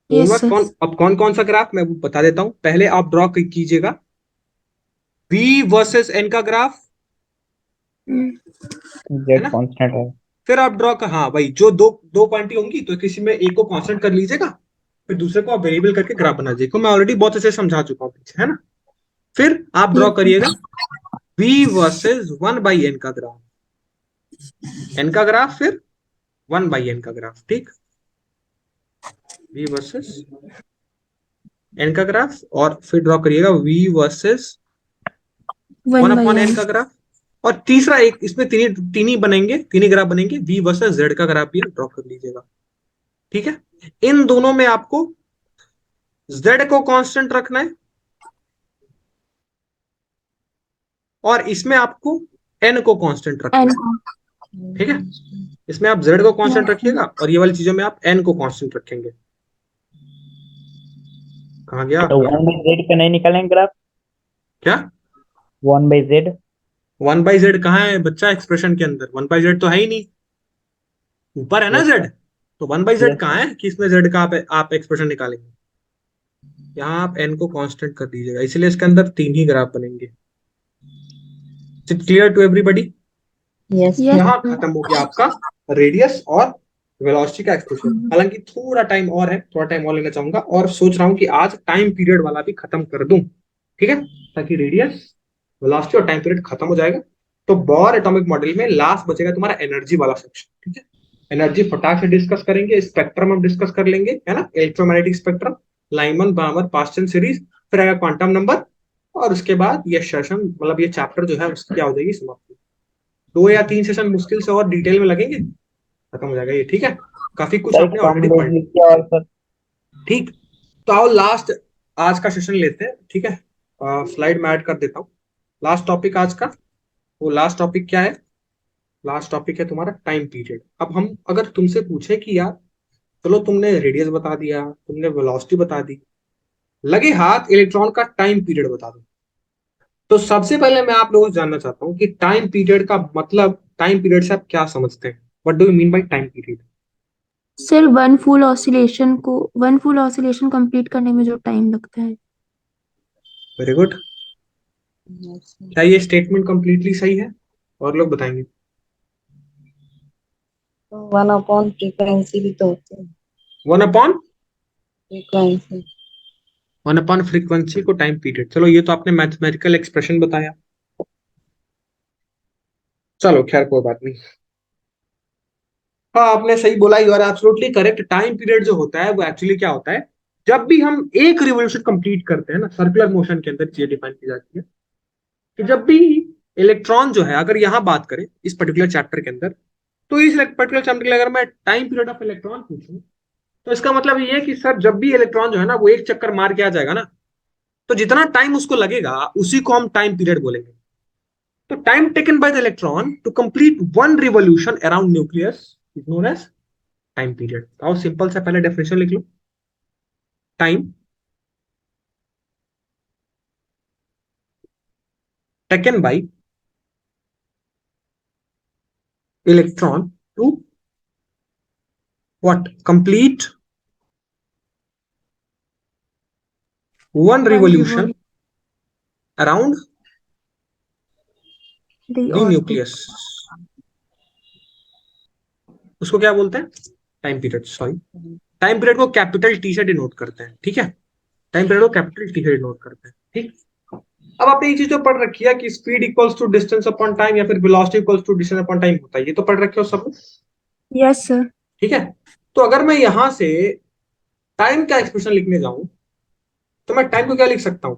Yes, homework sir. अब कौन कौन सा ग्राफ मैं वो बता देता हूं। पहले आप ड्रॉ कीजिएगा v वर्सेस n का ग्राफ, Mm. है जेड ना। कांस्टेंट है। फिर आप ड्रॉ कर, हाँ भाई जो दो दो क्वांटिटी होंगी तो किसी में एक को कांस्टेंट कर लीजिएगा, फिर दूसरे को आप वेरिएबल करके ग्राफ बना दीजिएगा। मैं ऑलरेडी बहुत अच्छे से समझा चुका हूँ पीछे, है ना। फिर आप ड्रॉ Yes. करिएगा v वर्सेस 1/n का ग्राफ, n का ग्राफ फिर 1/n का ग्राफ, ठीक, v वर्सेस n का ग्राफ, और फिर ड्रॉ करिएगा v versus 1 1 by upon n. n का ग्राफ। और तीसरा एक इसमें तीन ही बनेंगे, तीन ही ग्राफ बनेंगे, v वर्सेस z का ग्राफ भी आप ड्रॉ कर लीजिएगा, ठीक है। इन दोनों में आपको z को कांस्टेंट रखना है और इसमें आपको n को कांस्टेंट रखना N. है, ठीक है। इसमें आप z को कांस्टेंट रखिएगा और ये वाली चीजों में आप n को कांस्टेंट रखेंगे। कहाँ गया तो आपका, 1/z का नहीं निकालेंगे ग्राफ, क्या 1/z। 1/z कहाँ है बच्चा एक्सप्रेशन के अंदर, 1/z तो है ही नहीं, ऊपर है ना यस z। तो 1/z यस कहाँ है कि इसमें z का आप एक्सप्रेशन निकालेंगे। यहाँ आप n को कांस्टेंट कर दीजिएगा, इसलिए इसके अंदर तीन ही ग्राफ बनेंगे। Clear to everybody. Yes. Yes. यहाँ खत्म हो गया आपका रेडियस और वेलोसिटी का एक्सप्रेशन। हालांकि थोड़ा टाइम और है, थोड़ा टाइम और लेना चाहूंगा और सोच रहा हूँ कि आज टाइम पीरियड वाला भी खत्म कर दूं, ठीक है, ताकि रेडियस वेलोसिटी और टाइम पीरियड खत्म हो जाएगा। तो बोर एटॉमिक मॉडल में लास्ट बचेगा तुम्हारा एनर्जी वाला सेक्शन, ठीक है। एनर्जी फटाक से डिस्कस करेंगे, स्पेक्ट्रम हम डिस्कस कर लेंगे, है ना, electromagnetic spectrum, Lyman बामर Paschen series, फिर आएगा क्वांटम नंबर, और उसके बाद ये सेशन मतलब ये चैप्टर जो है उसकी क्या हो जाएगी, समाप्ति। 2 या 3 सेशन मुश्किल से और डिटेल में लगेंगे, खत्म हो जाएगा ये, ठीक है। काफी कुछ सर, आपने कम ऑलरेडी पढ़ लिया, क्या और सर। ठीक। तो आओ लास्ट आज का सेशन लेते हैं, ठीक है। स्लाइड में ऐड कर देता हूँ लास्ट टॉपिक आज का। वो लास्ट टॉपिक क्या है, लास्ट टॉपिक है तुम्हारा टाइम पीरियड। अब हम अगर तुमसे पूछे कि यार चलो तुमने रेडियस बता दिया, तुमने वेलोसिटी बता दी, लगे हाथ इलेक्ट्रॉन का टाइम पीरियड बता दो, तो सबसे पहले मैं आप लोगों से जानना चाहता हूँ कि टाइम पीरियड का मतलब, टाइम पीरियड से आप क्या समझते हैं, what do you mean by time period. Sir one full oscillation complete करने में जो टाइम लगता है. Very good. Yes. क्या ये स्टेटमेंट कंप्लीटली सही है, और लोग बताएंगे। तो 1/frequency भी तो होते हैं. 1/1 Frequency. फ्रीक्वेंसी को टाइम पीरियड, चलो ये तो आपने मैथमेटिकल एक्सप्रेशन बताया, चलो खैर कोई बात नहीं। हाँ आपने सही बोला, you are absolutely correct. Time period जो होता है वो एक्चुअली क्या होता है, जब भी हम एक रिवोल्यूशन कंप्लीट करते हैं ना, सर्कुलर मोशन के अंदर चीजें डिफाइन की जाती है कि जब भी इलेक्ट्रॉन जो है, अगर यहाँ बात करें इस पर्टिकुलर चैप्टर के अंदर, तो इस पर्टिकुलर चैप्टर के लिए अगर मैं टाइम पीरियड ऑफ इलेक्ट्रॉन पूछूं तो इसका मतलब ये है कि सर जब भी इलेक्ट्रॉन जो है ना वो एक चक्कर मार के आ जाएगा ना, तो जितना टाइम उसको लगेगा उसी को हम टाइम पीरियड बोलेंगे। तो time taken by the electron to complete one revolution around nucleus is known as time period. और सिंपल सा पहले डेफिनेशन लिख लो। Time taken by electron to what complete one revolution around the the orbit. nucleus, उसको क्या बोलते हैं? Time period. Sorry, time period को कैपिटल टी से डिनोट करते हैं, ठीक है? टाइम पीरियड को कैपिटल टी से डिनोट करते हैं, ठीक। अब आपने ये चीज तो पढ़ रखी है कि speed equals to distance upon time या फिर velocity equals to distance upon time होता है, ये तो पढ़ रखे हो सब, Yes, sir. ठीक है? तो अगर मैं यहां से टाइम का एक्सप्रेशन लिखने जाऊं तो मैं टाइम को क्या लिख सकता हूं?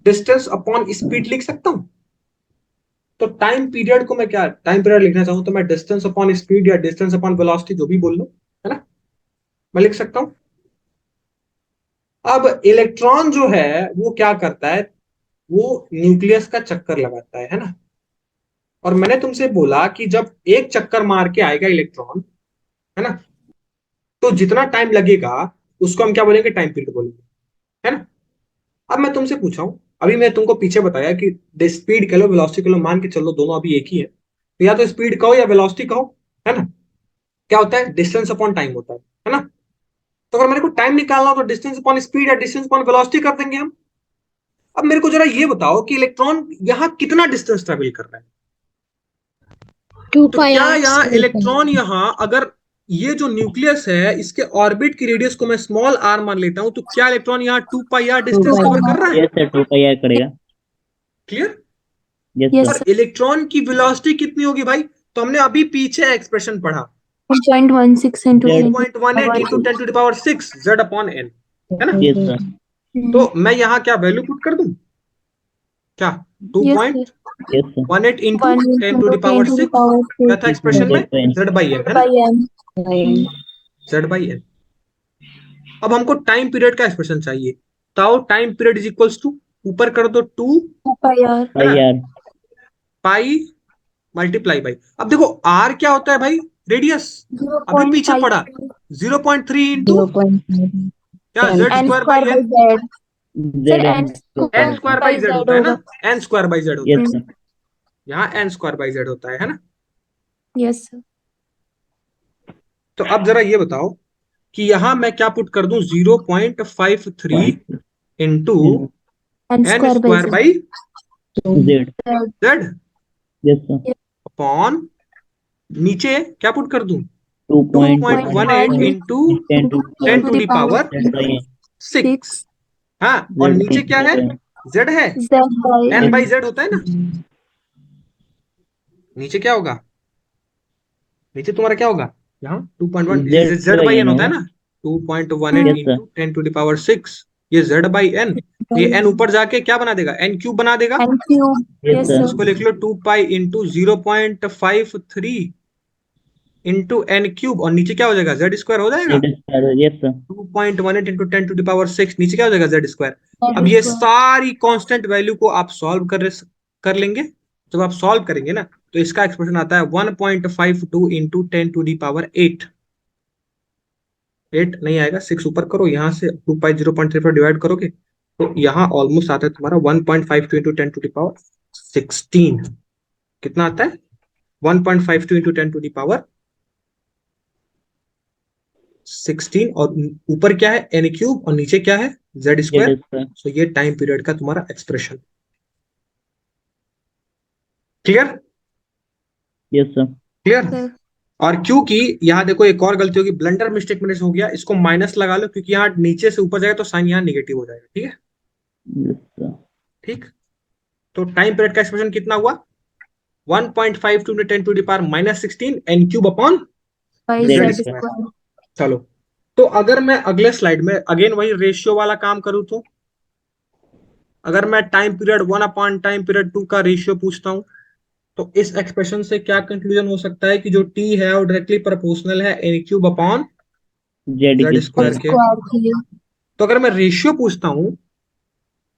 डिस्टेंस अपॉन स्पीड लिख सकता हूं। तो टाइम पीरियड को मैं क्या टाइम पीरियड लिखना चाहूं तो मैं डिस्टेंस अपॉन स्पीड या डिस्टेंस अपॉन वेलोसिटी जो भी बोल लो, है ना, मैं लिख सकता हूं। अब इलेक्ट्रॉन जो है वो क्या करता है, वो न्यूक्लियस का चक्कर लगाता है ना। और मैंने तुमसे बोला कि जब एक चक्कर मार के आएगा इलेक्ट्रॉन, है ना, तो जितना टाइम लगेगा उसको हम क्या बोलेंगे? टाइम पीरियड बोलेंगे, है ना। अब मैं तुमसे पूछा हूं, अभी मैं तुमको पीछे बताया कि स्पीड कह लो वेलोसिटी कह लो, मान के चलो दोनों अभी एक ही है, तो या तो स्पीड कहो या वेलोसिटी कहो, है ना। क्या होता है? डिस्टेंस अपॉन टाइम होता है ना। तो अगर मेरे को टाइम निकालना हो तो डिस्टेंस अपॉन स्पीड या डिस्टेंस अपॉन वेलोसिटी कर देंगे हम। अब मेरे को जरा ये बताओ कि इलेक्ट्रॉन यहाँ कितना डिस्टेंस ट्रेवल कर रहा है? टू तो पाई क्या आर यहाँ इलेक्ट्रॉन यहाँ अगर ये जो न्यूक्लियस है इसके ऑर्बिट की रेडियस को मैं स्मॉल आर मान लेता हूं, तो क्या इलेक्ट्रॉन यहाँ 2 पाई डिस्टेंस कवर कर रहा है? यस सर 2 पाई आर करेगा। क्लियर? Yes Yes, sir. और sir. इलेक्ट्रॉन की वेलोसिटी कितनी होगी भाई? तो हमने अभी पीछे एक्सप्रेशन पढ़ा, 0.16 into 10 to the 0.18 power into 10 to the 6. Power 6 z upon n, है ना। Yes sir. तो मैं यहाँ क्या वैल्यू पुट कर दूं? क्या? Yes, sir. 2.18 into 1 10 to into the power 10 to the 6, power क्या 6 था एक्सप्रेशन में? z बाई n, है ना, by n. z by n। अब हमको टाइम पीरियड का एक्सप्रेशन चाहिए, तो time period is equals to, ऊपर कर दो 2, 2 pi r. है ना, pi R. Pi multiply by, अब देखो आर क्या होता है भाई? रेडियस। अभी पीछे 0.5 पढ़ा 0.3 इंटू 0.5 क्या? z n square square by by n, z. Z Sir, N n n square square by by z z होता है ना, होगा. n स्क्वायर बाई z होता यस है, सर। यहाँ n स्क्वायर बाई z होता है ना। Yes, sir. तो अब जरा ये बताओ कि यहां मैं क्या पुट कर दूं? 0.53 into n n square by square z. By Z. Z. z yes sir. Upon नीचे क्या पुट कर दूं? 2.18 2.18 into 10 to 10 to the power Z by 6, हाँ, और नीचे क्या है? z है, Z by n n. By z होता है ना। नीचे क्या होगा? नीचे तुम्हारा क्या होगा? यहाँ 2.1 Z z by by n N होता है होगा। ना, 2.18 yes sir. Into 10 to the power 6, ये z बाई n, ये n ऊपर जाके क्या बना देगा? n क्यूब बना देगा। n cube. Yes Yes, sir. sir. इसको लिख लो 2 pi into 0.53 into N cube, और नीचे क्या हो जाएगा? जेड स्क्वायर हो जाएगा। Z square. Yes sir. 2.18 into 10 to the power 6, नीचे क्या हो जाएगा? Z square. Z अब ये square. सारी कांस्टेंट वैल्यू को आप सॉल्व कर लेंगे। जब आप सॉल्व करेंगे ना तो इसका एक्सप्रेशन आता है 1.52 इंटू 10 टू द पावर 8। 8 नहीं आएगा, 6 ऊपर करो, यहाँ से 2 पाई 0.34 डिवाइड करोगे तो यहाँ ऑलमोस्ट आता है तुम्हारा 1.52 इंटू 10 टू द पावर 16। कितना आता है? 1.52 इंटू 10 टू द पावर 16, और ऊपर क्या है? n क्यूब, और नीचे क्या है? z square. Z square. So ये टाइम पीरियड का तुम्हारा expression. Clear? Yes sir. Clear? Sir. और क्योंकि यहाँ देखो एक और गलती होगी, ब्लंडर मिस्टेक मेरे से हो गया, इसको माइनस लगा लो क्योंकि यहाँ नीचे से ऊपर जाएगा तो साइन यहाँ निगेटिव हो जाएगा, ठीक है? Yes sir. ठीक। तो टाइम पीरियड का एक्सप्रेशन कितना हुआ? 1.52 into 10 to the power minus 16 n cube upon By z Z square. square. चलो, तो अगर मैं अगले स्लाइड में अगेन वही रेशियो वाला काम करूं तो अगर मैं time period 1 upon time period 2 का रेशियो पूछता हूं तो इस एक्सप्रेशन से क्या कंक्लूजन हो सकता है कि जो t है वो डायरेक्टली प्रोपोर्शनल है n cube upon Z z की स्क्वायर Z के। square के लिए. तो अगर मैं रेशियो पूछता हूं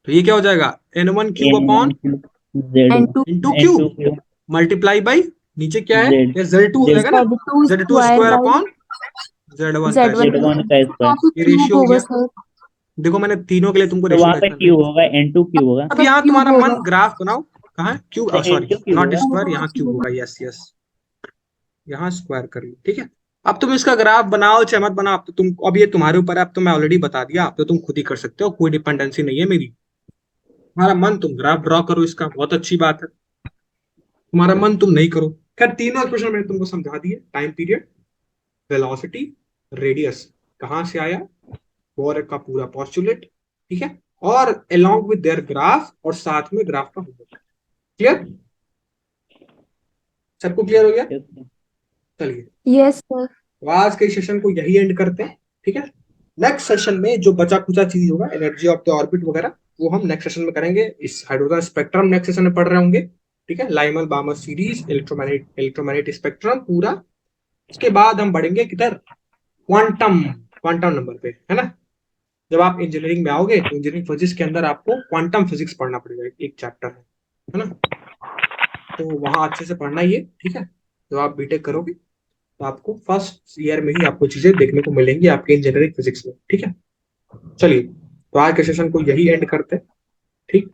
तो ये क्या हो जाएगा, n1 cube upon Z1 N2 into N2 cube cube multiply by, नीचे क्या है, Z ये z2 हो जाएगा ना, Z2 z2 square square by upon z1 का Z1 स्क्वायर। Z1 का स्क्वायर। तो ये क्यूब रेशियो हो होगा गया। सर। देखो मैंने तीनों के लिए तुमको तो रेशियो वहां पे डायग्राम क्यू भेज होगा, N2 क्यू होगा। अब यहाँ क्यूब तुम्हारा मन होगा। ग्राफ बनाओ, कहाँ है क्यूब, नहीं, सॉरी N2 क्यू नॉट होगा। स्क्वायर, यहाँ क्यूब होगा, यस यस, यहाँ स्क्वायर कर लो, ठीक है। अब तुम इसका ग्राफ बनाओ चाहे मत बनाओ, अब तो तुम, अब ये तुम्हारे ऊपर है, अब तो मैं ऑलरेडी बता दिया, अब तो तुम खुद ही कर सकते हो, कोई डिपेंडेंसी नहीं है मेरी। तुम्हारा मन तुम ग्राफ ड्रॉ करो इसका, बहुत अच्छी बात है। तुम्हारा मन तुम नहीं करो, खैर तीनों इक्वेशन मैंने तुमको समझा दिए, टाइम पीरियड, वेलोसिटी, रेडियस कहाँ से आया, बोर का पूरा पॉस्टुलेट, ठीक है, और अलोंग विद देयर ग्राफ, और साथ में ग्राफ का होमवर्क। क्लियर, सबको क्लियर हो गया। चलिए यस सर। तो आज के सेशन को यही एंड करते हैं, ठीक है। नेक्स्ट सेशन में जो बचा कुचा चीज होगा, एनर्जी ऑफ द ऑर्बिट वगैरह, वो हम नेक्स्ट सेशन में करेंगे। इस हाइड्रोजन स्पेक्ट्रम नेक्स्ट सेशन में पढ़ रहे होंगे, ठीक है, लाइमल बामर सीरीज, इलेक्ट्रोमैग्नेटिक स्पेक्ट्रम पूरा। उसके बाद हम बढ़ेंगे किधर, क्वांटम, क्वांटम नंबर पे, है ना। जब आप इंजीनियरिंग में आओगे तो इंजीनियरिंग फिजिक्स के अंदर आपको क्वांटम फिजिक्स पढ़ना पड़ेगा, एक चैप्टर है ना, तो वहां अच्छे से पढ़ना ही है, ठीक है। जब आप बीटेक करोगे तो आपको फर्स्ट ईयर में ही आपको चीजें देखने को मिलेंगी आपके इंजीनियरिंग फिजिक्स में, ठीक है। चलिए तो आज के सेशन को यही एंड करते हैं, ठीक।